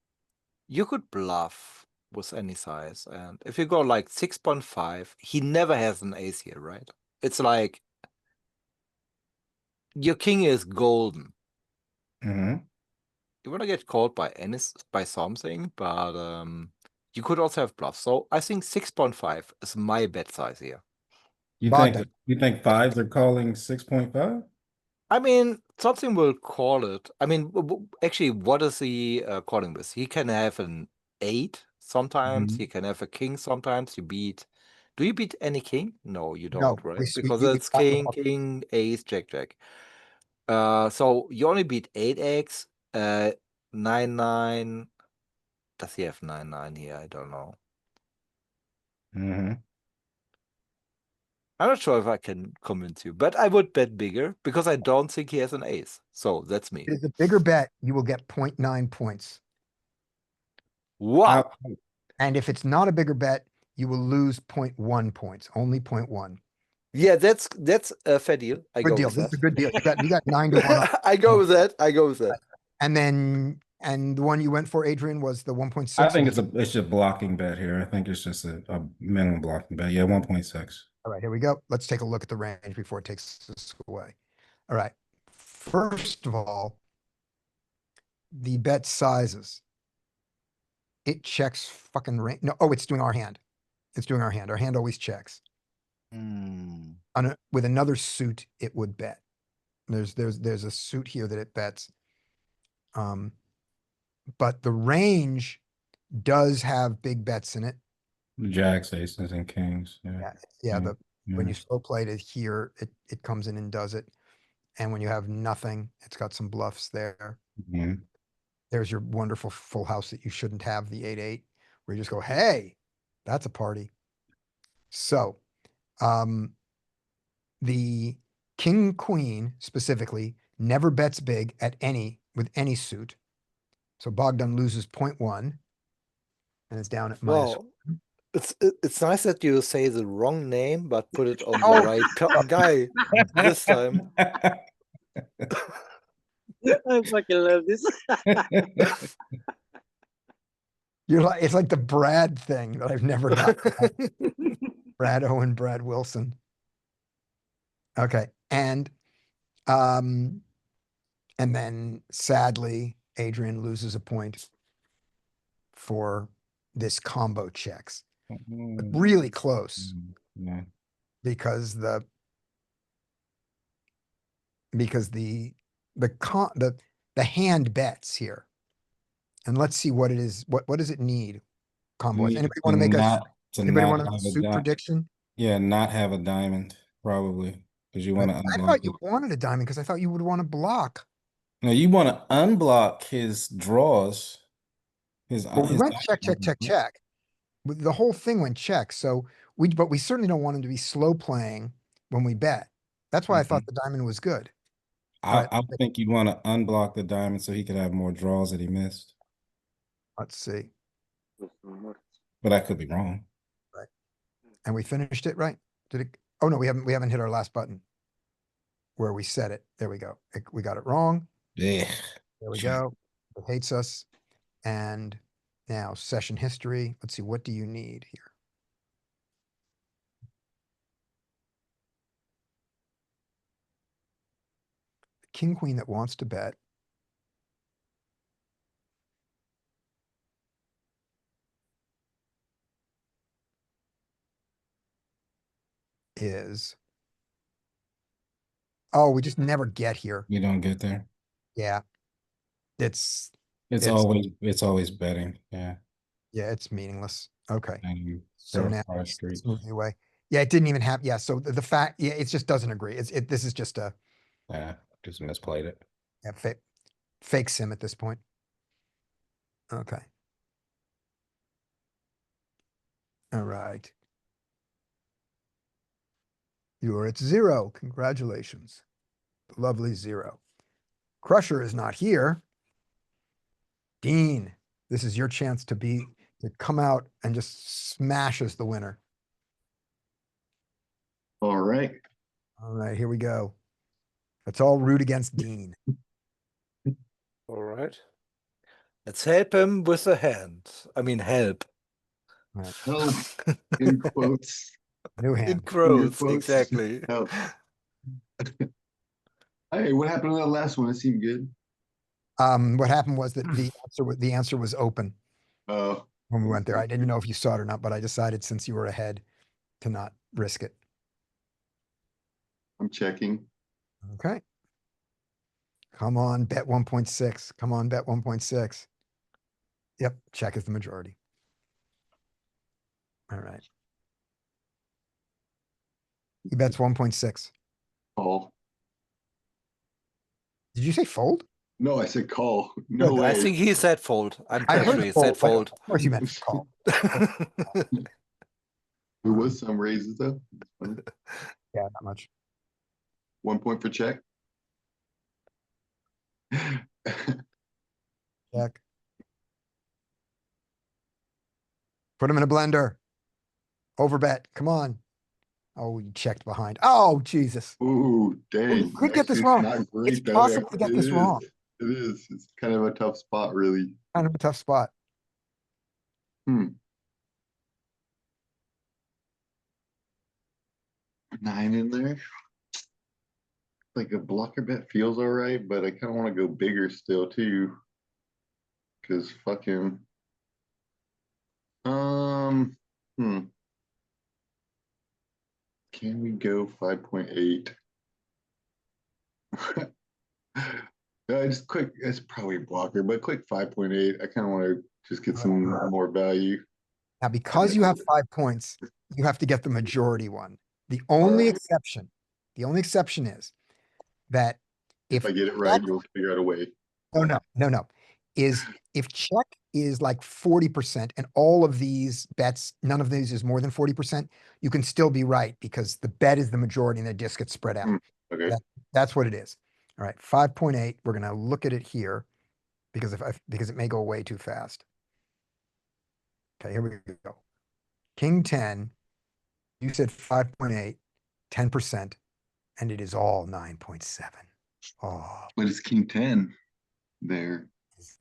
you could bluff with any size, and if you go like 6.5, he never has an ace here, right? It's like your king is golden. Mhm. You want to get called by by something, but you could also have bluffs. So I think 6.5 is my bet size here. You Bogdan. think fives are calling 6.5? I mean, something will call it. I mean, actually, what is he calling with? He can have an 8 sometimes. He can have a king sometimes. You beat. Do you beat any king? No, you No, don't, right? we Because we it's flat with king, all- king, ace, jack, jack. So you only beat 8x, 9-9. Does he have 9-9 here? I don't know. Mhm. I'm not sure if I can convince you, but I would bet bigger because I don't think he has an ace. So that's me. It is a bigger bet. You will get 0.9 points. Wow. And if it's not a bigger bet, you will lose 0.1 points, only 0.1. Yeah, that's a fair deal. I Good go deal. with This is that. a good deal. You got 9 to 1. I go with that. I go with that. And then, and the one you went for, Adrian, was the 1.6. I think it's a blocking bet here. I think it's just a minimum blocking bet. Yeah, 1.6. All right, here we go. Let's take a look at the range before it takes us away. All right. First of all, the bet sizes. It checks fucking range. No, oh, it's doing our hand. It's doing our hand. Our hand always checks. With another suit, it would bet. There's a suit here that it bets. But the range does have big bets in it. Jacks, aces, and kings. Yeah, Yeah. when you slow played it here, it comes in and does it. And when you have nothing, it's got some bluffs there. Mhm. There's your wonderful full house that you shouldn't have, the 8-8, where you just go, hey, that's a party. So, the king queen specifically never bets big with any suit. So Bogdan loses 0.1 and it's down at minus. Wow. It's nice that you say the wrong name, but put it on the Oh. right guy this time. I fucking love this. You're like, it's like the Brad thing that I've never got. Brad Owen, Brad Wilson. Okay. And then sadly, Adrian loses a point for this combo checks. But really close Yeah. because the hand bets here. And let's see what it is. What does it need? Combo. Anybody want to make anybody want a suit prediction? Yeah, not have a diamond, probably. Because you want to I unblock thought it. you wanted a diamond because I thought you would want to block. No, you want to unblock his draws. Well, we went check, check, check, diamond. check. The whole thing went check. So but we certainly don't want him to be slow playing when we bet. That's why I thought the diamond was good. I think you'd want to unblock the diamond so he could have more draws that he missed. Let's see. But I could be wrong. Right. And we finished it, right? Did it? Oh no, we haven't hit our last button where we set it. There we go. We got it wrong. Yeah. There we go. It hates us. And now session history. Let's see. What do you need here? King queen that wants to bet. Is. Oh, we just never get here. You don't get there. Yeah. It's always betting. Yeah. Yeah, it's meaningless. Okay, And so they're now on a it's street. moving away. Yeah, it didn't even have, yeah, so the fact, yeah, it just doesn't agree. This is just a Yeah, just misplayed it. yeah, fake sim at this point. Okay. All right. You are at 0. Congratulations. Lovely 0. Crusher is not here. Dean, this is your chance to come out and just smash as the winner. All right. All right, here we go. Let's all root against Dean. All right. Let's help him with a hand. I mean, help. Right. Help in quotes. New In hand. Finger quotes, quotes. exactly. Help. Hey, what happened to that last one? It seemed good. What happened was that the answer was open Oh, when we went there. I didn't know if you saw it or not, but I decided since you were ahead to not risk it. I'm checking. Okay. Come on, bet 1.6. Come on, bet 1.6. Yep, check is the majority. All right. He bets 1.6. Call. Did you say fold? No, I said call. No Good. way. I think he said fold. I'm I pretty heard sure he said fold, but fold. of course you meant call. There was some raises though. Yeah, not much. 1 point for check. Check. Put him in a blender. Overbet. Come on. Oh, you checked behind. Oh, Jesus. Ooh, dang. You could get this Actually, wrong. It's not great It's though. possible to get It this is. wrong. It is. It's kind of a tough spot, really. Kind of a tough spot. Hmm. 9 in there. Like a blocker bet feels all right, but I kind of want to go bigger still too. Cause fucking. Hmm. Can we go 5.8? Just quick. It's probably a blocker, but quick 5.8. I kind of want to just get some more value. Now, because you have 5 points, you have to get the majority one. The only exception is that If if I get it right, you'll figure out a way. no, is if check is like 40% and all of these bets, none of these is more than 40%, you can still be right because the bet is the majority and the disc gets spread out. Okay. That's what it is. All right, 5.8. We're gonna look at it here because because it may go way too fast. Okay, here we go. King 10, you said 5.8, 10%, and it is all 9.7. Oh, But it's King 10 there.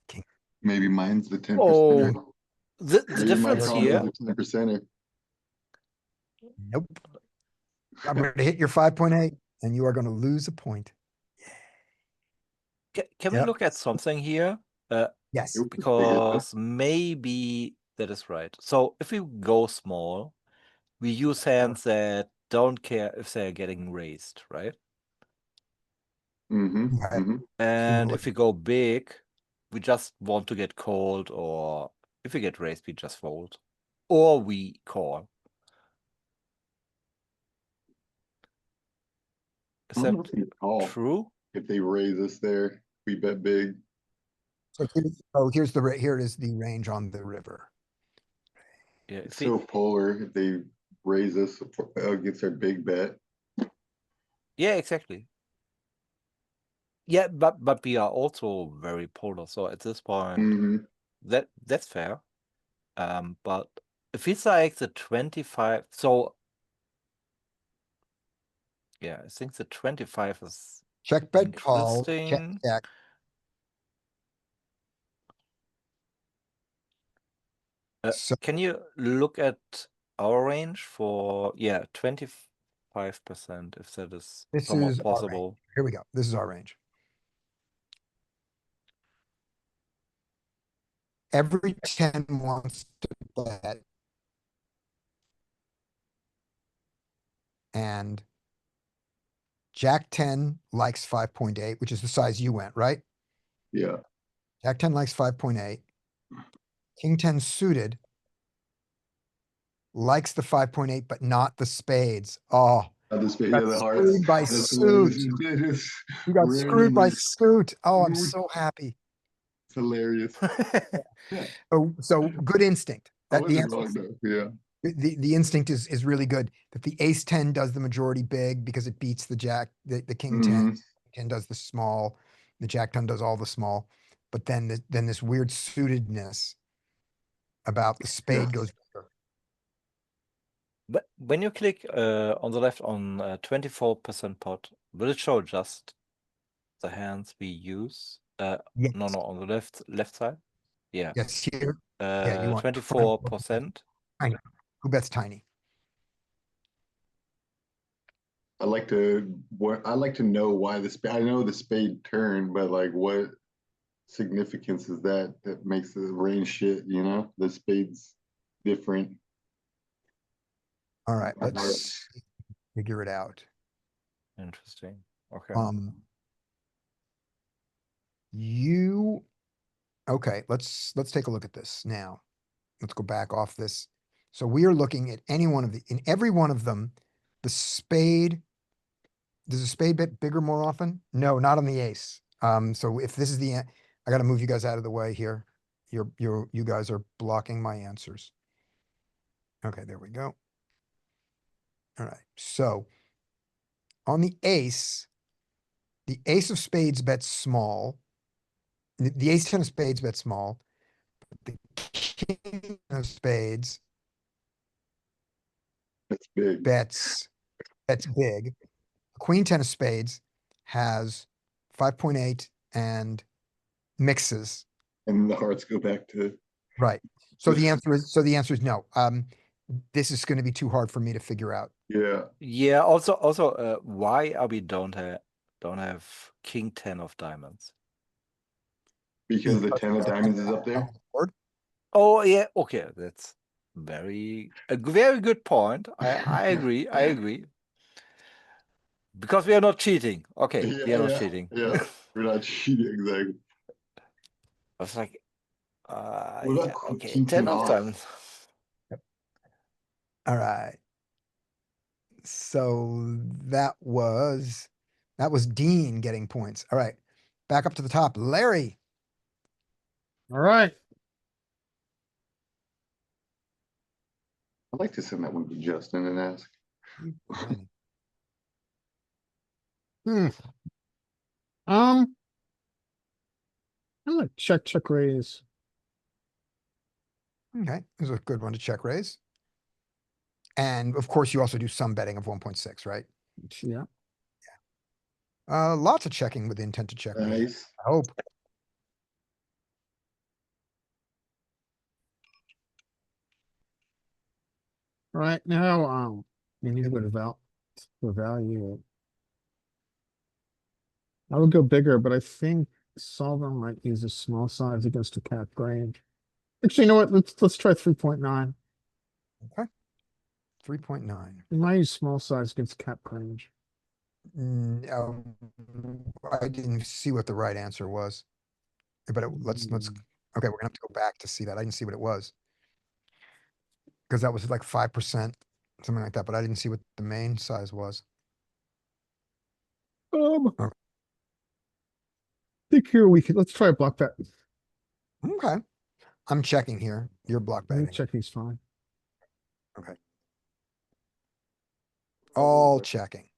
King. Maybe mine's the 10%. Oh, the Maybe my difference call here. is the 10%. Nope. I'm going to hit your 5.8 and you are going to lose a point. Can we Yep. look at something here? Yes. Because maybe that is right. So if we go small, we use hands that don't care if they're getting raised, right? Mm-hmm. Okay. Mm-hmm. And if we go big, we just want to get called, or if we get raised, we just fold. Or we call. Is that Call. true? If they raise us there, we bet big. So here is the range on the river. Yeah, It's so polar. If they raise us against our big bet. yeah, exactly. Yeah, but we are also very polar. So at this point, Mm-hmm. that's fair. But if it's like the 25, so yeah, I think the 25 is Check bet call. Check interesting. check. So Can you look at our range for 25%, if that is this somehow is our range. possible? Here we go. This is our range. Every 10 wants to bet. And Jack 10 likes 5.8, which is the size you went, right? Yeah. Jack 10 likes 5.8. King 10 suited likes the 5.8, but not the spades. Oh, The spade, got yeah, the hearts. screwed by That's hilarious. suit. It is You got screwed by randomly. suit. Oh, I'm Screwed. so happy. It's hilarious. Yeah, So good instinct. I That the wasn't answer, wrong though. Yeah. the instinct is really good. That the ace 10 does the majority big because it beats the jack, the king 10. Mhm. 10 does the small, the jack 10 does all the small. But then this weird suitedness about the spade goes bigger. But when you click on the left on 24% pot, will it show just the hands we use? No, Yes. on the left side. Yeah. Yes, here. Yeah, you want 24%. tiny. Who bets tiny? I like to know why the spade. I know the spade turned, but like, what significance is that makes the range shit? You know, the spade's different. All right, let's figure it out. Interesting. Okay. Okay, let's take a look at this now. Let's go back off this. So we are looking at any one of in every one of them, the spade. Does a spade bet bigger more often? No, not on the ace. So if this is I got to move you guys out of the way here. You guys are blocking my answers. Okay, there we go. All right, so on the ace of spades bets small. The ace 10 of spades bets small. The king of spades That's big. bets big. Queen 10 of spades has 5.8 and mixes. And the hearts go back to. Right. So the answer is no. This is going to be too hard for me to figure out. Yeah. Yeah. Also, why are we don't have king 10 of diamonds? Because the 10 of diamonds is up there. Oh yeah. Okay, that's a very good point. I agree. I agree. Because we are not cheating. Okay, we are not cheating. Yeah, we're not cheating, exactly. I was like, What about okay, king 10 of off? diamonds. All right. So that was Dean getting points. All right. Back up to the top. Larry. All right. I'd like to send that one to Justin and ask. I'm gonna check raise. Okay, this is a good one to check raise. And of course, you also do some betting of 1.6, right? Yeah. Lots of checking with the intent to check raise. Nice. I hope. All right, now, we need to go to value. I would go bigger, but I think solver might use a small size against a cap range. Actually, you know what? Let's try 3.9. Okay. 3.9. We might use small size against cap range. I didn't see what the right answer was. But let's okay, we're gonna have to go back to see that. I didn't see what it was. Because that was like 5%, something like that, but I didn't see what the main size was. Okay. I think here let's try a block bet. Okay. I'm checking here. You're block betting. Checking's fine. Okay. All checking.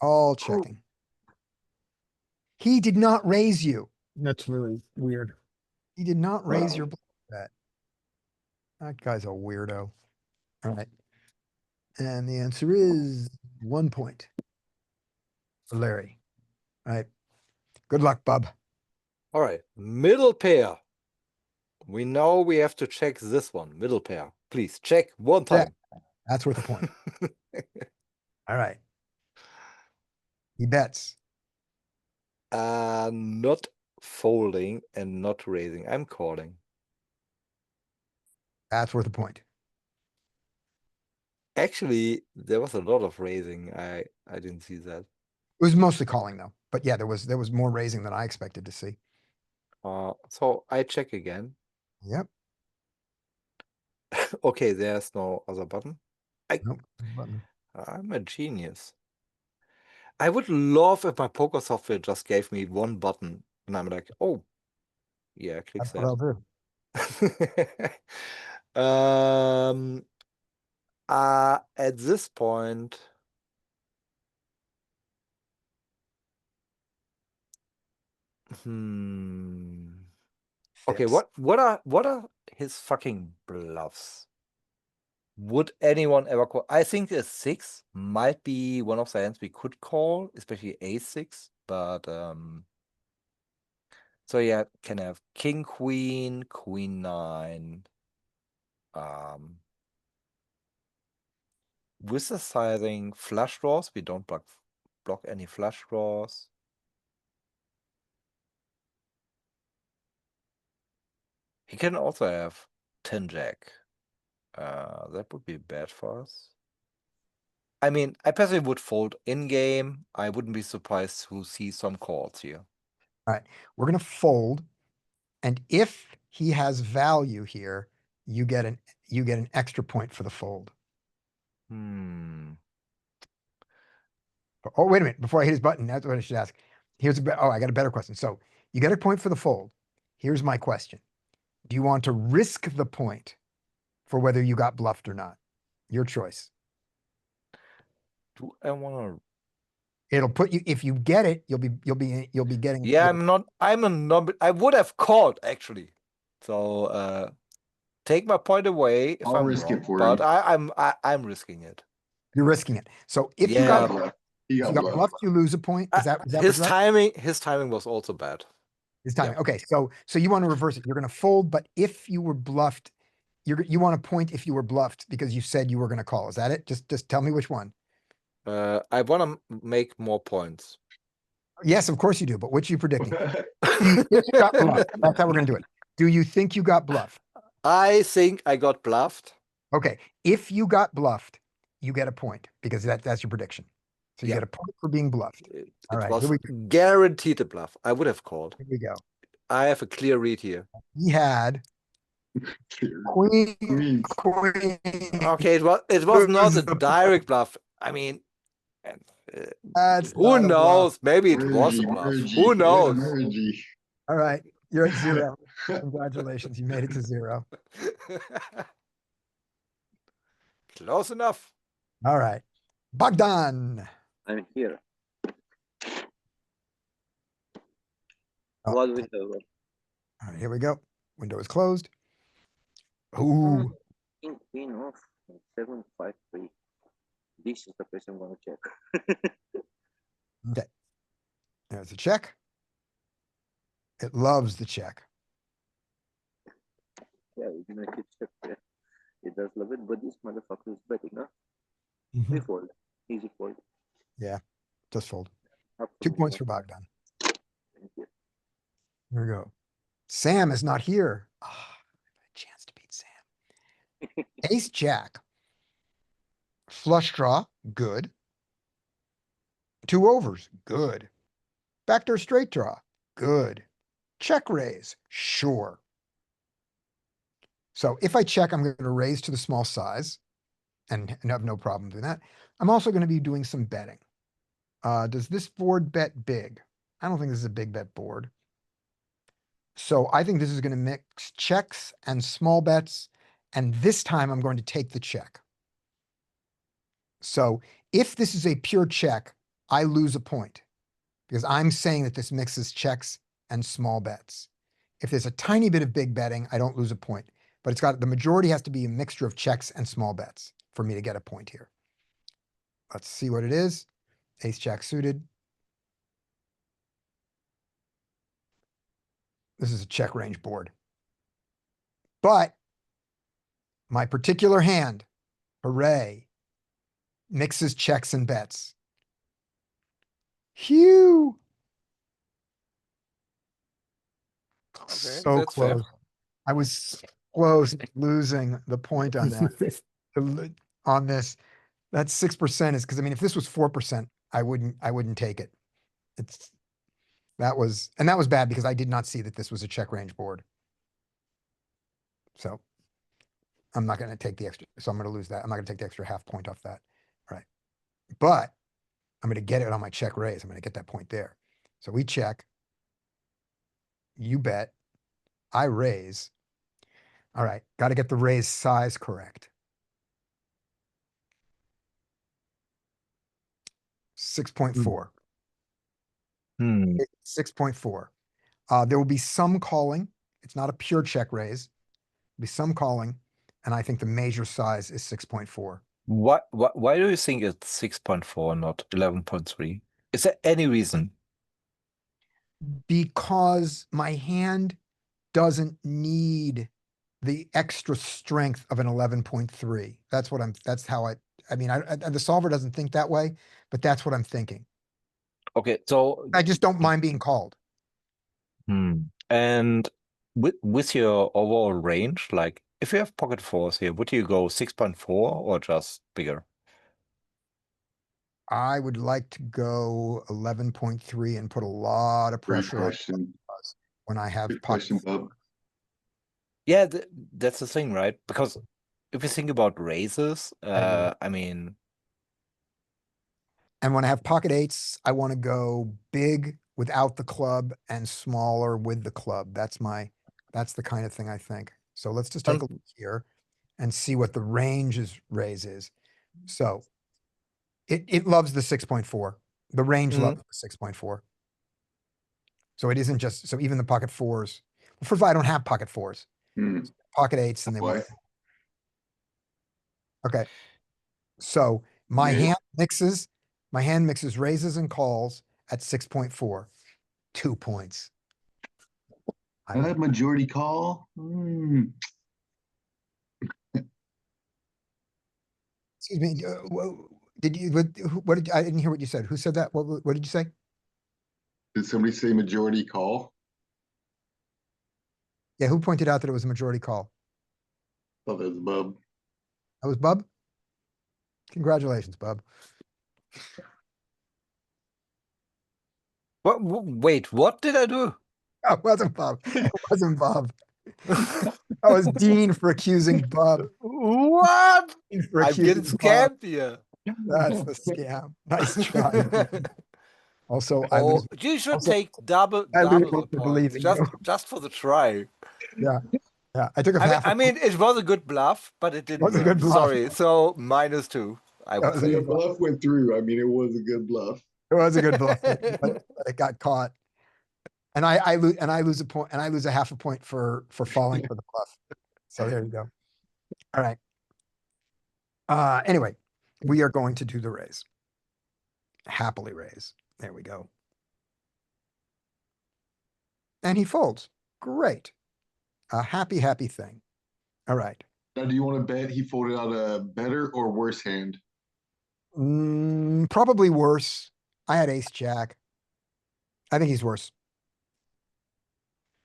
All checking. He did not raise you. That's really weird. He did not raise Wow. your block bet. That guy's a weirdo. All right. And the answer is 1 point for Larry. All right. Good luck, bub. All right, middle pair. We know we have to check this one. Middle pair. Please check one Yeah. time. That's worth a point. All right. He bets. Not folding and not raising. I'm calling. That's worth a point. Actually, there was a lot of raising. I didn't see that. It was mostly calling though. But yeah, there was more raising than I expected to see. So I check again. Yep. Okay, there's no other button. Nope. Button. I'm a genius. I would love if my poker software just gave me one button and I'm like, oh, yeah, click That's what I'll do. that. At this point, okay, Fix. what are his fucking bluffs? Would anyone ever call? I think a 6 might be one of the hands we could call, especially a6, but so yeah, can have king, queen, queen 9. With the sizing flush draws, we don't block any flush draws. He can also have 10 jack. That would be bad for us. I mean, I personally would fold in game. I wouldn't be surprised to see some calls here. All right, we're gonna fold. And if he has value here, you get an extra point for the fold. Oh, wait a minute, before I hit his button, that's what I should ask. I got a better question. So you get a point for the fold. Here's my question. Do you want to risk the point for whether you got bluffed or not? Your choice. Do I want to? It'll put you, if you get it, you'll be getting. Yeah, I'm a number. I would have called actually. So take my point away if I'll I'm risk it wrong, for but him. I'm risking it. You're risking it. So if you Yeah, got He if got you got bluffed. bluffed, you lose a point. Is that what his you're at? his timing was also bad. His timing. Yeah. Okay, so you want to reverse it. You're going to fold, but if you were bluffed, you want to point if you were bluffed because you said you were going to call. Is that it? Just tell me which one. I want to make more points. Yes, of course you do. But which are you predicting? You got bluffed. That's how we're going to do it. Do you think you got bluffed? I think I got bluffed. Okay. If you got bluffed, you get a point because that's your prediction. So you Yeah. get a point for being bluffed. It All right, was here we go. guaranteed a bluff. I would have called. Here we go. I have a clear read here. He had Queen. queen. Okay, it was not a direct bluff. I mean, That's who not a bluff. knows? Maybe it was a Mergy, bluff. mergy, Who knows? mergy. All right, you're at 0. Congratulations, you made it to 0. Close enough. All right, Bogdan. I'm here. Oh, What window? all right, here we go. Window is closed. Ooh, King, queen off, 7-5-3. This is the place I'm gonna check. okay. There's a check. It loves the check. Yeah, we're gonna keep check there. It does love it, but this motherfucker is betting, huh? Mhm. We fold. Easy fold. Yeah, just fold. Absolutely 2 points not. for Bogdan. Thank you. Here we go. Sam is not here. Ah, a chance to beat Sam. Ace Jack. Flush draw, good. 2 overs, good. Backdoor straight draw, good. Check raise, sure. So if I check, I'm going to raise to the small size and have no problem doing that. I'm also going to be doing some betting. Does this board bet big? I don't think this is a big bet board. So I think this is going to mix checks and small bets. And this time I'm going to take the check. So if this is a pure check, I lose a point because I'm saying that this mixes checks and small bets. If there's a tiny bit of big betting, I don't lose a point, but it's got the majority has to be a mixture of checks and small bets for me to get a point here. Let's see what it is. Ace Jack suited. This is a check range board. But my particular hand, hooray, mixes checks and bets. Phew. Okay, So that's fair. close. I was close to losing the point on that. On this, that's 6% is because I mean, if this was 4%, I wouldn't take it. That was bad because I did not see that this was a check range board. So I'm not gonna take the extra, so I'm gonna lose that. I'm not gonna take the extra half point off that. Right. But I'm gonna get it on my check raise. I'm gonna get that point there. So we check. You bet. I raise. All right, gotta get the raise size correct. 6.4. Hmm. 6.4. There will be some calling. It's not a pure check raise. Be some calling, and I think the major size is 6.4. Why do you think it's 6.4, not 11.3? Is there any reason? Because my hand doesn't need the extra strength of an 11.3. That's how I mean, the solver doesn't think that way, but that's what I'm thinking. Okay, so I just don't mind being called. and with your overall range, like if you have pocket fours here, would you go 6.4 or just bigger? I would like to go 11.3 and put a lot of Great pressure on question. when I have Good pocket. question, Bub. Yeah, that's the thing, right? Because if you think about raises, agree. I mean, And when I have pocket eights, I want to go big without the club and smaller with the club. That's the kind of thing I think. So let's just take a look here and see what the range is raise is. So it loves the 6.4. The range loves the 6.4. So it isn't just, so even the pocket fours, well, first of all, I don't have pocket fours, Hmm. pocket eights, and they Why? want. Okay. So my Yeah. hand mixes raises and calls at 6.4, 2 points. I That majority call. Hmm. Excuse me, did you, what did, I didn't hear what you said. Who said that? What did you say? Did somebody say majority call? Yeah, who pointed out that it was a majority call? Oh, that's Bub. That was Bub? Congratulations, Bub. wait, what did I do? Oh, it wasn't Bob. It wasn't Bob. That was Dean for accusing Bob. What? Dean for I'm getting accusing Bob. scammed here. That's the scam. Nice try. Dean. Also, I Oh, lose. you should also, take double I lose the for points believing you. just for the try. Yeah, yeah. I took a half. I mean, it was a good bluff, but it didn't Was a work. good bluff. Sorry, so -2. I That would was a say. The good bluff. bluff went through. I mean, it was a good bluff. It was a good bluff, but it got caught. And I lose a point, and I lose a half a point for falling for the bluff. So there you go. All right. Anyway, we are going to do the raise. Happily raise. There we go. And he folds. Great. A happy, happy thing. All right. Now, do you want to bet he folded out a better or worse hand? Probably worse. I had ace jack. I think he's worse.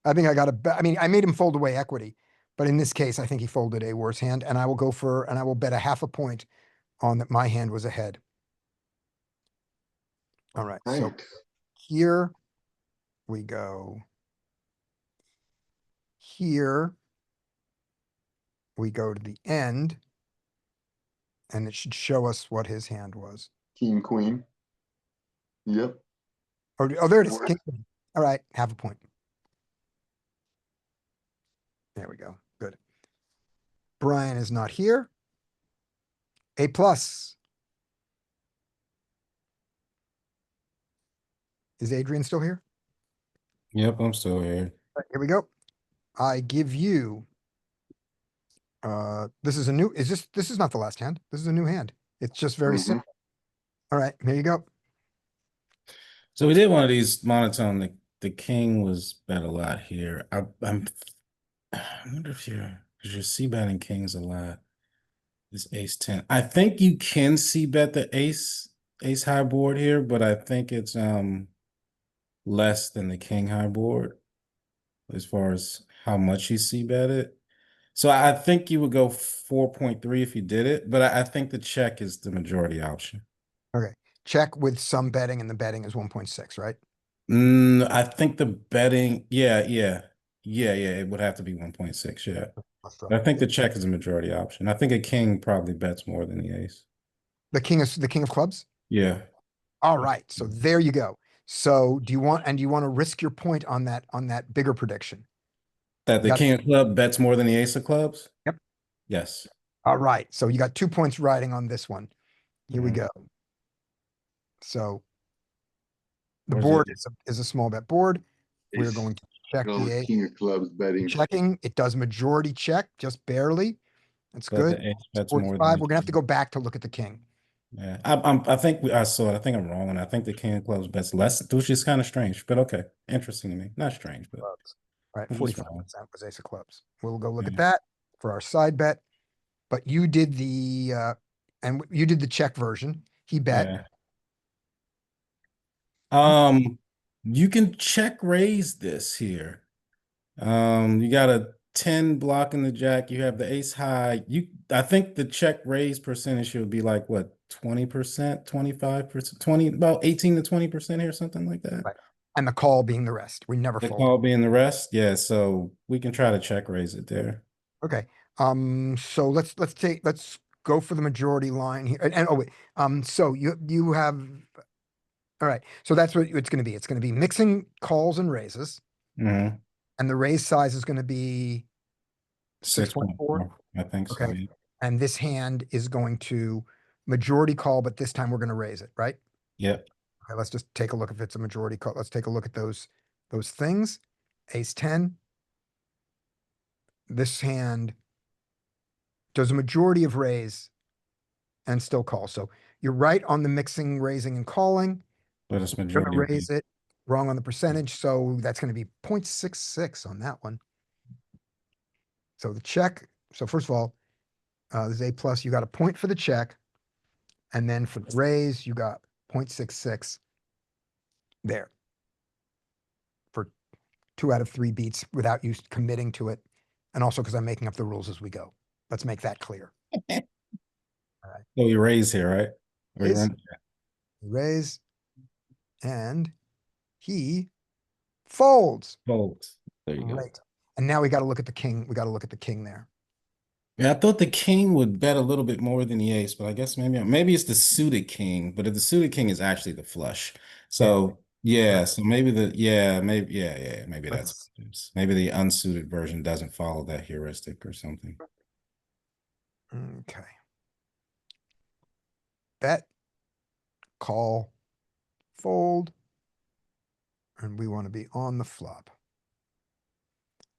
I think I got I mean, I made him fold away equity, but in this case, I think he folded a worse hand, and I will bet a half a point on that my hand was ahead. All right, so Right. here we go. Here we go to the end, and it should show us what his hand was. King, queen. Yep. Oh, there it is. Worse. King queen. All right, half a point. There we go. Good. Brian is not here. A plus. Is Adrian still here? Yep, I'm still here. All right, here we go. I give you. This is a new. This is not the last hand. This is a new hand. It's just very Mhm. simple. All right, here you go. So we did one of these monotone. The king was bet a lot here. I wonder if because you're c betting kings a lot. This ace 10. I think you can c bet the ace high board here, but I think it's less than the king high board as far as how much you c bet it. So I think you would go 4.3 if you did it, but I think the check is the majority option. Okay, check with some betting, and the betting is 1.6, right? I think the betting, yeah. Yeah, it would have to be 1.6, yeah. Let's But throw I think the check is a majority option. I think a king probably bets more than the ace. the king of clubs. Yeah. All right, so there you go. So do you want to risk your point on that bigger prediction? That the Got- king of club bets more than the ace of clubs? Yep. Yes. All right, so you got 2 points riding on this one. Here we Mhm. go. So the Where's board it? is a small bet board. We're Ace- going to check Oh, the ace. king of clubs betting. Checking, it does majority check, just barely. That's But good. the ace bets more 45, than we're gonna have to go back to look at the king. Yeah, I think I saw it. I think I'm wrong, and I think the king of clubs bets less, which is kind of strange, but okay, interesting to me. Not strange, but All right, I'm just 45% wrong. was ace of clubs. We'll go look at Yeah. that for our side bet. But you did you did the check version. He bet. Yeah. You can check raise this here. You got a 10 blocking the jack. You have the ace high. I think the check raise percentage should be like what, 20%, 25%, 20, about 18 to 20% here, something like that. Right. And the call being the rest. We never The fold. call being the rest. Yeah, so we can try to check raise it there. Okay. So let's go for the majority line here. And oh wait. So you have all right. So that's what it's going to be. It's going to be mixing calls and raises, Mhm. and the raise size is going to be 6.4. I think so. Okay. Yeah. And this hand is going to majority call, but this time we're going to raise it, right? Yep. Okay, let's just take a look if it's a majority call. Let's take a look at those things. Ace 10. This hand does a majority of raise and still call. So you're right on the mixing, raising, and calling. But it's You're majority. gonna raise it, wrong on the percentage, so that's gonna be 0.66 on that one. So the check, so first of all, there's A plus, you got a point for the check. And then for the raise, you got 0.66 there. For 2 out of 3 beats without you committing to it. And also because I'm making up the rules as we go. Let's make that clear. So you raise here, right? Or you Raise. run- Raise. And he folds. Folds. There you go. Right. And now we got to look at the king. We got to look at the king there. Yeah, I thought the king would bet a little bit more than the ace, but I guess maybe it's the suited king, but if the suited king is actually the flush. So yeah, so maybe maybe that's what it is. Maybe the unsuited version doesn't follow that heuristic or something. Okay. Bet, call, fold. And we want to be on the flop.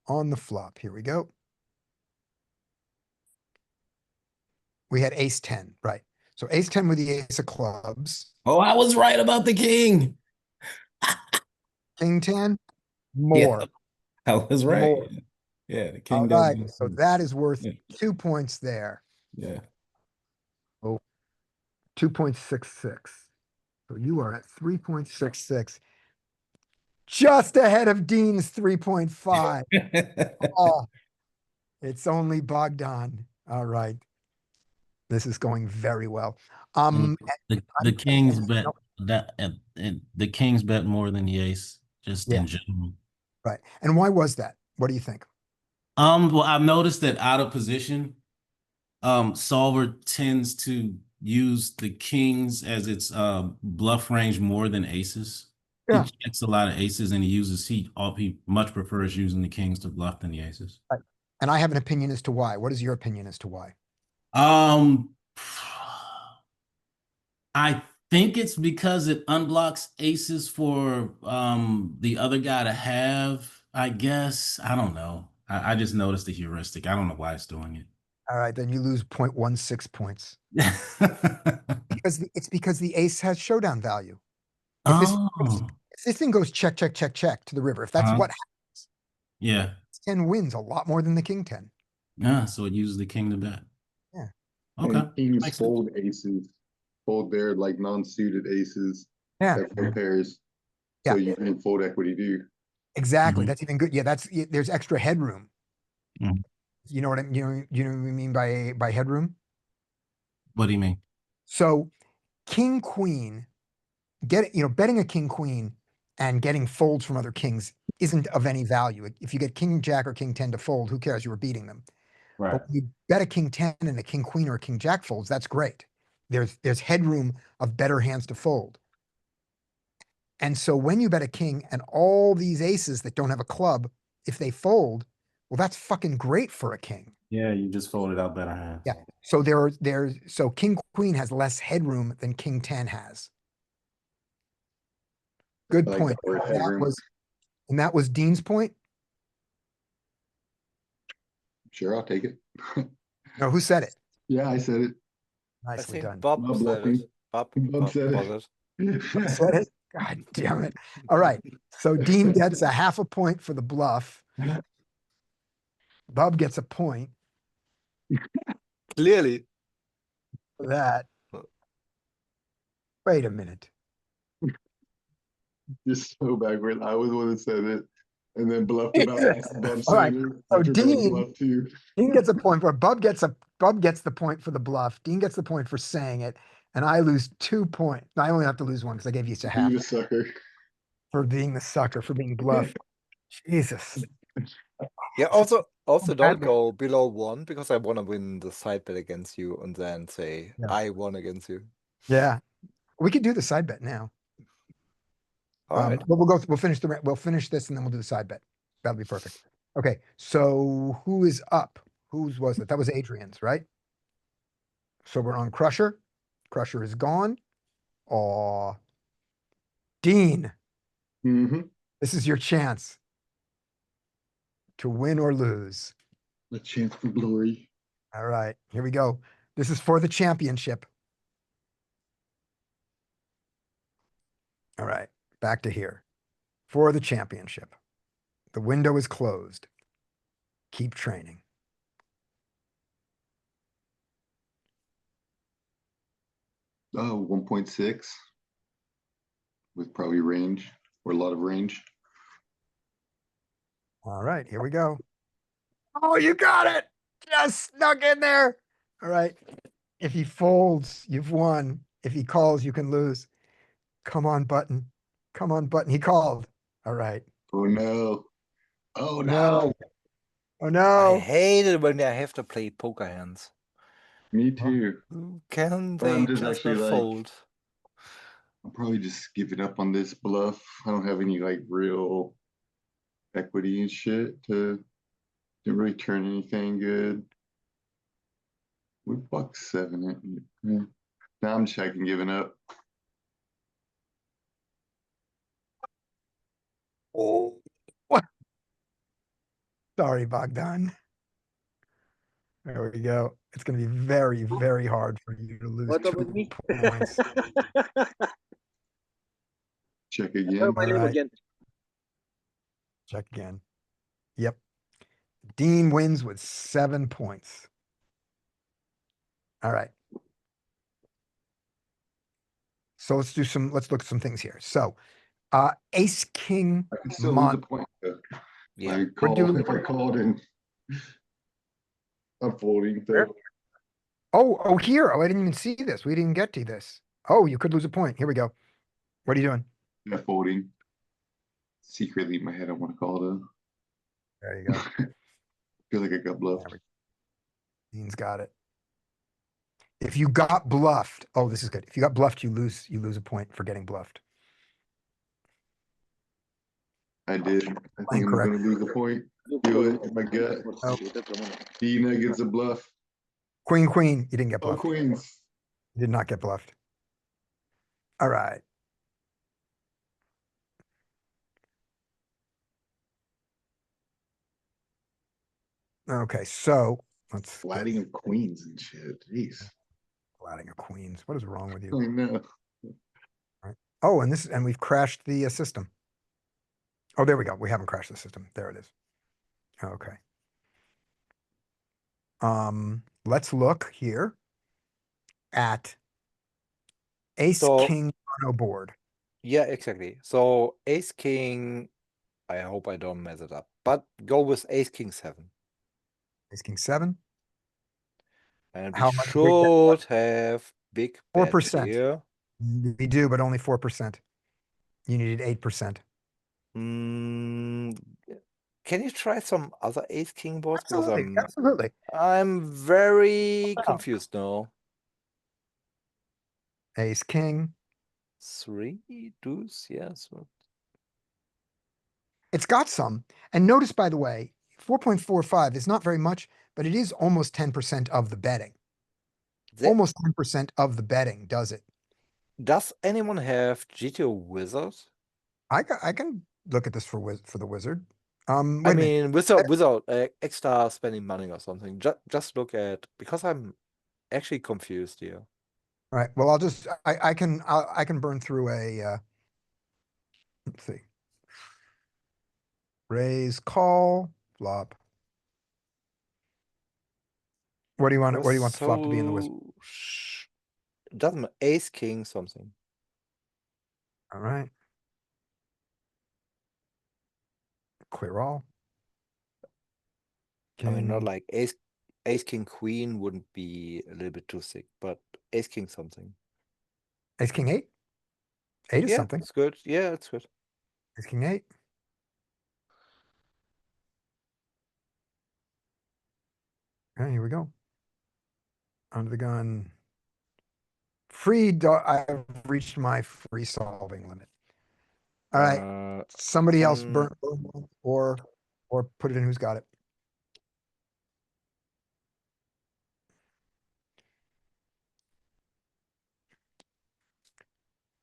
On the flop. Here we go. We had ace 10, right? So ace 10 with the ace of clubs. Oh, I was right about the king. King 10, more. Yeah, I was right. More. Yeah, the All king does. right. So that is worth Yeah. 2 points there. Yeah. Oh, 2.66. So you are at 3.66. Just ahead of Dean's 3.5. Oh, it's only Bogdan. All right. This is going very well. The kings bet that the kings bet more than the ace, just Yeah. in general. Right. And why was that? What do you think? Well, I've noticed that out of position, solver tends to use the kings as its bluff range more than aces. Yeah. He checks a lot of aces and he much prefers using the kings to bluff than the aces. Right. And I have an opinion as to why. What is your opinion as to why? I think it's because it unblocks aces for the other guy to have, I guess. I don't know. I just noticed the heuristic. I don't know why it's doing it. All right, then you lose 0.16 points. It's because the ace has showdown value. If this thing goes check, check, check, check to the river, if that's what happens, yeah, 10 wins a lot more than the king 10. Yeah, so it uses the king to bet. Yeah. Okay. And kings fold aces, fold their like non-suited aces. Yeah. That fold pairs. Yeah. So you can fold equity too. Exactly. That's even good. Yeah, there's extra headroom. Mhm. You know what you know what we mean by headroom? What do you mean? So king queen, betting a king queen and getting folds from other kings isn't of any value. If you get king jack or king 10 to fold, who cares? You were beating them. Right. But when you bet a king 10 and a king queen or a king jack folds, that's great. There's headroom of better hands to fold. And so when you bet a king and all these aces that don't have a club, if they fold, well, that's fucking great for a king. Yeah, you just folded out better hands. Yeah. So so king queen has less headroom than king 10 has. Good I like point. that word, headroom. And that was Dean's point? Sure, I'll take it. No, who said it? Yeah, I said it. I Nicely think done. Bob Bob said left me. it. Bob Bob said was it. it. Said it? God damn it. All right. So Dean gets a half a point for the bluff. Bob gets a point Clearly. for that. Wait a minute. Just so backward. I was the one that said it, and then bluffed it out after Bob All right. said it. So After Bob Dean- bluffed too. Dean gets a point for Bub gets the point for the bluff. Dean gets the point for saying it, and I lose 2 points. I only have to lose one because I gave you a half Being a sucker. for being the sucker for being bluffed. Jesus. Yeah, also don't bad. go below 1 because I want to win the side bet against you and then say Yeah. I won against you. Yeah. We could do the side bet now. All right. But we'll finish this and then we'll do the side bet. That'll be perfect. Okay. So who is up? Whose was it? That was Adrian's, right? So we're on Crusher. Crusher is gone. Aw. Dean, Mm-hmm. this is your chance to win or lose. A chance for glory. All right, here we go. This is for the championship. All right, back to here. For the championship. The window is closed. Keep training. Oh, 1.6 with probably range or a lot of range. All right, here we go. Oh, you got it. Just snuck in there. All right. If he folds, you've won. If he calls, you can lose. Come on, button. Come on, button. He called. All right. Oh no. Oh No. no. Oh I no. hate it when I have to play poker hands. Me too. Can Well, I'm they just just actually not like- fold? I'll probably just give it up on this bluff. I don't have any like real equity and shit to really turn anything good. We buck 7 it. Yeah. Now I'm checking, giving up. Oh. What? Sorry, Bogdan. There we go. It's going to be very, very hard for you to lose What 2 about me? points. Check Oh, again. my name Alright. again. Check again. Yep. Dean wins with 7 points. All right. So let's look at some things here. So, ace king I can still lose mon. a point. Though. Yeah. If I called and I'm folding. So. Oh, here. Oh, I didn't even see this. We didn't get to this. Oh, you could lose a point. Here we go. What are you doing? Yeah, folding. Secretly in my head, I want to call though. There you go. Feel like I got bluffed. There we Dean's got it. If you got bluffed, oh, this is good. If you got bluffed, you lose a point for getting bluffed. I did. I think I'm Correct. gonna lose the point. Do it. My gut. Dina gets a bluff. Queen, queen. You didn't get Oh, bluffed. queens. You did not get bluffed. All right. Okay, so let's Flatting of queens and shit. Jeez. flatting of queens. What is wrong with you? I know. Oh, and we've crashed the system. Oh, there we go. We haven't crashed the system. There it is. Okay. Let's look here at ace So- king mono board. Yeah, exactly. So ace king, I hope I don't mess it up, but go with ace king 7. Ace king 7. And How we much should have big bet 4%. here. We do, but only 4%. You needed 8%. Mm, can you try some other ace king boards? Because Absolutely, absolutely. I'm very Wow. confused now. Ace, king. 3 deuce, yes. It's got some. And notice, by the way, 4.45 is not very much, but it is almost 10% of the betting. That- Almost 10% of the betting does it. Does anyone have GTO Wizard? I can look at this for the wizard. Wait I a minute. mean, without extra spending money or something. Just look at, because I'm actually confused here. All right. Well, I can burn through a, let's see. Raise, call, flop. What do you want the flop to be in the wizard? Doesn't matter, ace king something. All right. Clear all. I mean, not King, like ace king queen wouldn't be a little bit too thick, but ace king something. ace, king, eight. Eight is Yeah, something. it's good. Yeah, it's good. Ace, king, eight. Okay, here we go. Under the gun. I've reached my free solving limit. All right, somebody else burn one or put it in who's got it.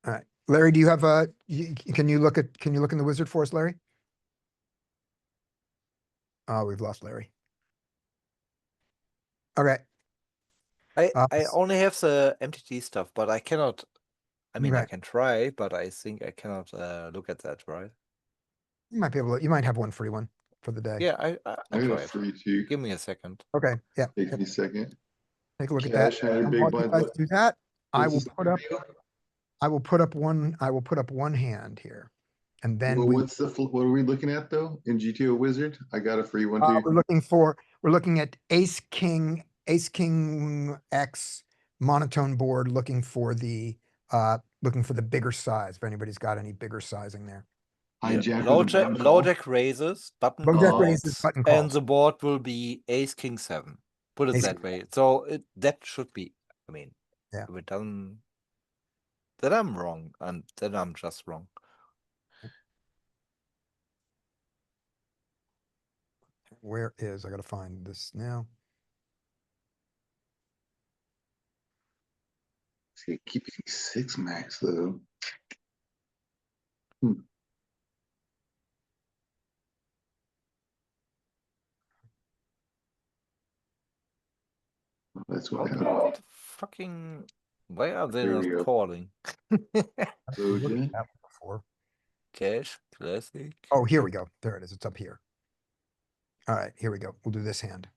All right, Larry, do you have can you look in the wizard for us, Larry? Oh, we've lost Larry. Okay. I only have the MTT stuff, but I cannot. I mean, I Okay. can try, but I think I cannot look at that, right? You might be able to, you might have one free one for the day. Yeah, I I got try a it. free two. Give me a second. Okay, yeah. Take me a second. Take a look at that. Cash out of And big while you blind. guys do that, I will What's put up one hand here. And then Well, we, what are we looking at though in GTO Wizard? I got a free one too. we're looking at ace, king X monotone board, looking for the bigger size, if anybody's got any bigger sizing there. High jack with Low a button jack, call. low jack raises, button Low jack calls, raises, button and calls. the board will be ace king 7. Put it Ace that king. way. So that should be. I mean, Yeah. if it doesn't, then I'm wrong, and then I'm just wrong. Where is, I gotta find this now. See, keep hitting 6 max though. That's what happened. What the fucking? Why are they There we not go. calling? Low Looked at jack. that before. Cash classic. Oh, here we go. There it is. It's up here. All right, here we go. We'll do this hand.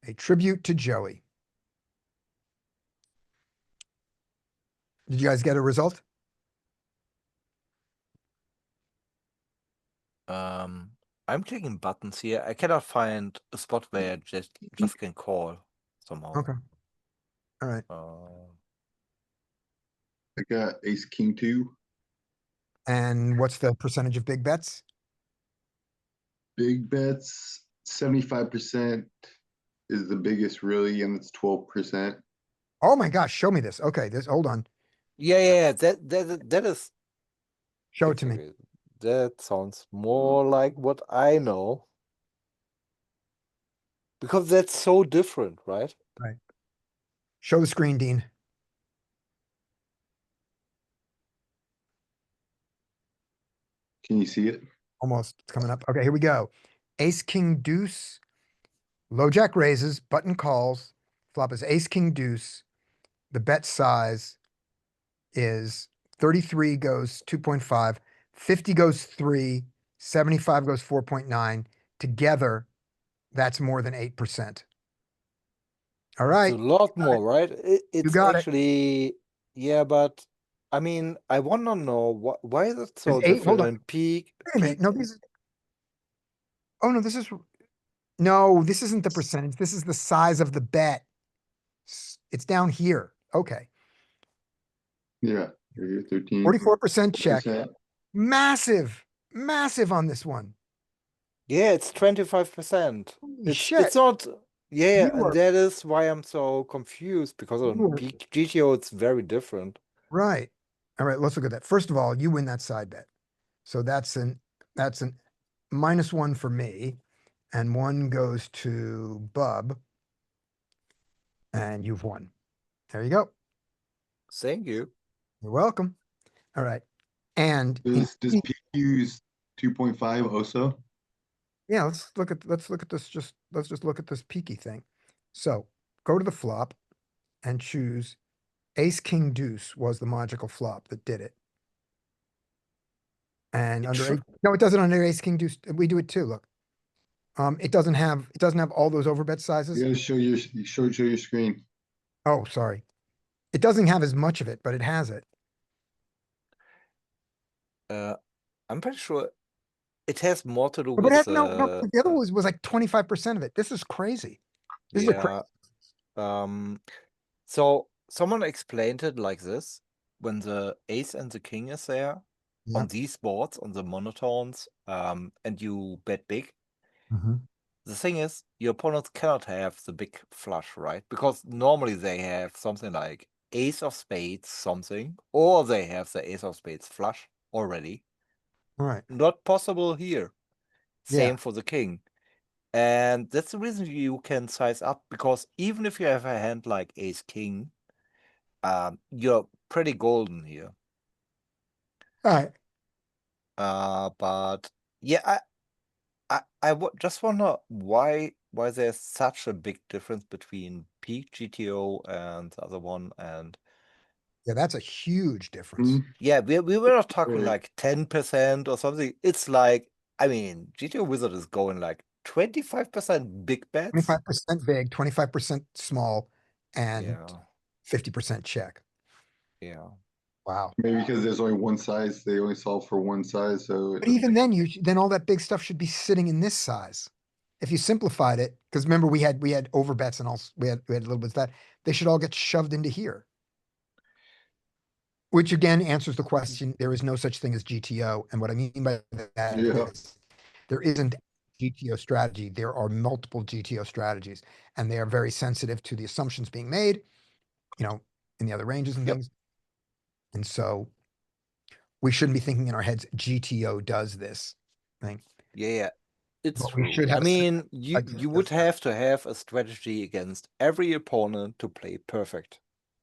A tribute to Joey. Did you guys get a result? I'm clicking buttons here. I cannot find a spot where I just can call somehow. Okay. All right. I got ace king 2. And what's the percentage of big bets? Big bets, 75% is the biggest really, and it's 12%. Oh my gosh, show me this. Okay, hold on. Yeah. That is. Show it to me. Okay. That sounds more like what I know. Because that's so different, right? Right. Show the screen, Dean. Can you see it? Almost. It's coming up. Okay, here we go. Ace, king, deuce. Low jack raises, button calls. Flop is ace, king, deuce. The bet size is 33 goes 2.5, 50 goes 3, 75 goes 4.9. Together, that's more than 8%. All right. It's a lot more, right? It's got it. actually, yeah, but I mean, I want to know why is it so There's 8 hold different on. in peak? Wait a minute. No, oh no, this isn't the percentage. This is the size of the bet. It's down here. Okay. Yeah. Here, 13. 44% check. Massive, massive on this one. Yeah, it's 25%. Holy It's shit. not. Yeah, You and are- that is why I'm so confused because on you are- PeakGTO it's very different. Right. All right, let's look at that. First of all, you win that side bet. So that's an -1 for me. And 1 goes to Bub. And you've won. There you go. Thank you. You're welcome. All right. And Does P use 2.5 also? yeah, let's look at this. Let's just look at this peaky thing. So go to the flop and choose ace, king, deuce was the magical flop that did it. And no, it does it under ace, king, deuce. We do it too. Look. It doesn't have all those overbet sizes. You gotta show your screen. Oh, sorry. It doesn't have as much of it, but it has it. I'm pretty sure it has more to do But with it has no, the other was like 25% of it. This is crazy. This is a crazy. So someone explained it like this: when the ace and the king is there on these boards, on the monotones, and you bet big. The thing is, your opponents cannot have the big flush, right? Because normally they have something like ace of spades something, or they have the ace of spades flush already. Right. Not possible here. Same Yeah. for the king. And that's the reason you can size up, because even if you have a hand like ace king, you're pretty golden here. All right. But yeah, I just wonder why there's such a big difference between PeakGTO and the other one. And Yeah, that's a huge difference. yeah, we were not talking Right. like 10% or something. It's like, I mean, GTO Wizard is going like 25% big bets. 25% big, 25% small, and Yeah. 50% check. Yeah. Wow. Maybe because there's only one size, they only solve for one size, so But even then, then all that big stuff should be sitting in this size. If you simplified it, because remember we had overbets and also we had a little bit of that. They should all get shoved into here. Which again answers the question, there is no such thing as GTO. And what I mean by that is there isn't GTO strategy. There are multiple GTO strategies, and they are very sensitive to the assumptions being made, in the other ranges and things. And so we shouldn't be thinking in our heads, GTO does this thing. Yeah, it's But true. we should I have mean, you idea would does that. have to have a strategy against every opponent to play perfect,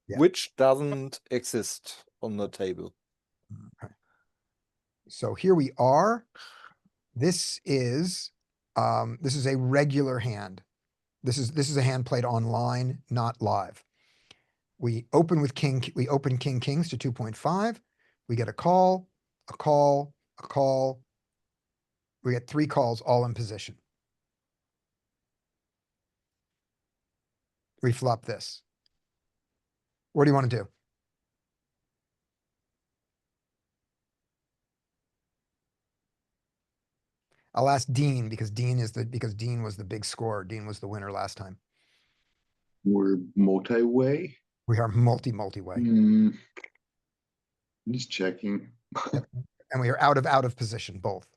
Yeah. which doesn't exist on the table. Okay. So here we are. This is a regular hand. This is a hand played online, not live. We open with we open king kings to 2.5. We get a call, a call, a call. We get 3 calls all in position. We flop this. What do you want to do? I'll ask Dean because Dean was the big scorer. Dean was the winner last time. we're multi-way. We are multi-way. I'm just checking. And we are out of position, both.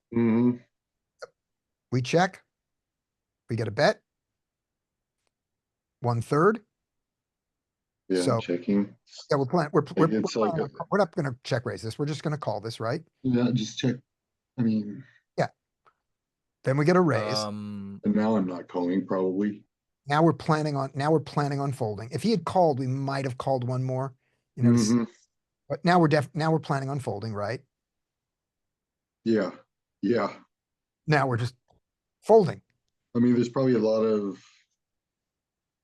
We check. We get a bet. 1/3. Yeah, So checking. yeah, we're not going to check raise this. We're just going to call this, right? Yeah, just check. I mean, yeah. Then we get a raise. And now I'm not calling probably. Now we're planning on folding. If he had called, we might have called one more, but now we're planning on folding, right? Yeah. Now we're just folding. I mean, there's probably a lot of,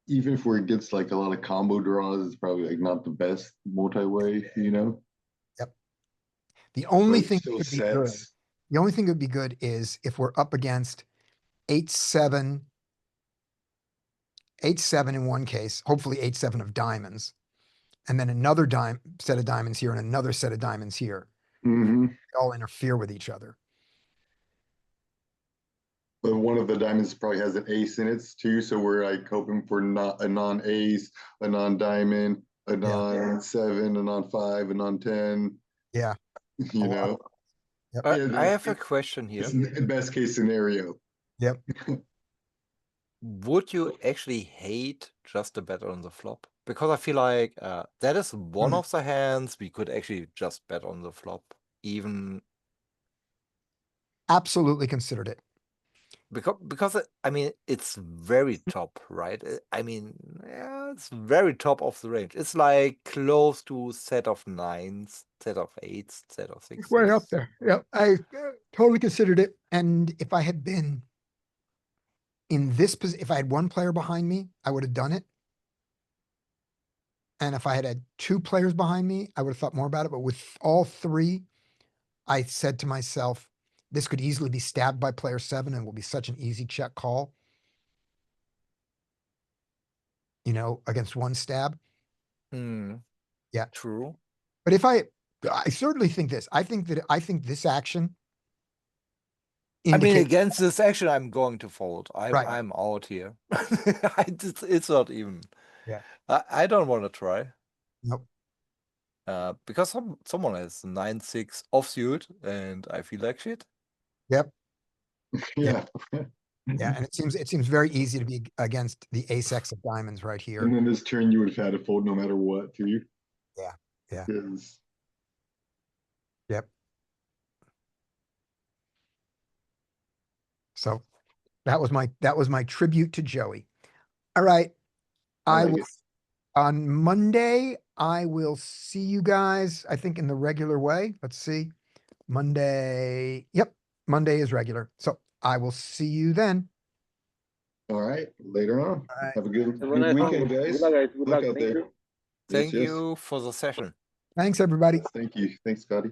even if we're against like a lot of combo draws, it's probably like not the best multi-way, Yep. The only But thing still that could be good. The only thing that would be good is if we're up against 8-7 in one case, hopefully 8-7 of diamonds, and then another set of diamonds here and another set of diamonds here. They all interfere with each other. But one of the diamonds probably has an ace in it too, so we're like hoping for not a non-ace, a non-diamond, a non-7, a non-5, a non-10. Yeah. Yep. I Yeah, have a question here. It's the best case scenario. Yep. Would you actually hate just a bet on the flop? Because I feel like that is one of the hands we could actually just bet on the flop, even Absolutely considered it. because I mean it's very top, right? I mean, yeah, it's very top of the range. It's like close to set of nines, set of eights, set of sixes. Way up there. Yep. I totally considered it. And if I had been in this position, if I had one player behind me, I would have done it. And if I had two players behind me, I would have thought more about it. But with all three, I said to myself, this could easily be stabbed by player 7 and will be such an easy check call. You know, against one stab. Hmm. Yeah. True. But if I certainly think this, I think this action. I mean, indicates- against this action, I'm going to fold. Right. I'm out here. It's not even. Yeah. I don't want to try. Nope. Because someone has 9-6 offsuit, and I feel like shit. Yep. Yeah. Yeah. And it seems very easy to be against the ace X of diamonds right here. And then this turn you would have had to fold no matter what, too. Yeah. Yeah. Yes. Yep. So that was my tribute to Joey. All right. I I like will it. on Monday, I will see you guys, I think in the regular way. Let's see. Monday. Yep. Monday is regular. So I will see you then. All right. Later on. right. Have a good Have a nice weekend, day. guys. Good luck, guys. Good Luck luck. out Thank there. you. Thank Yes, yes. you for the session. Thanks, everybody. Thank you. Thanks, Scotty.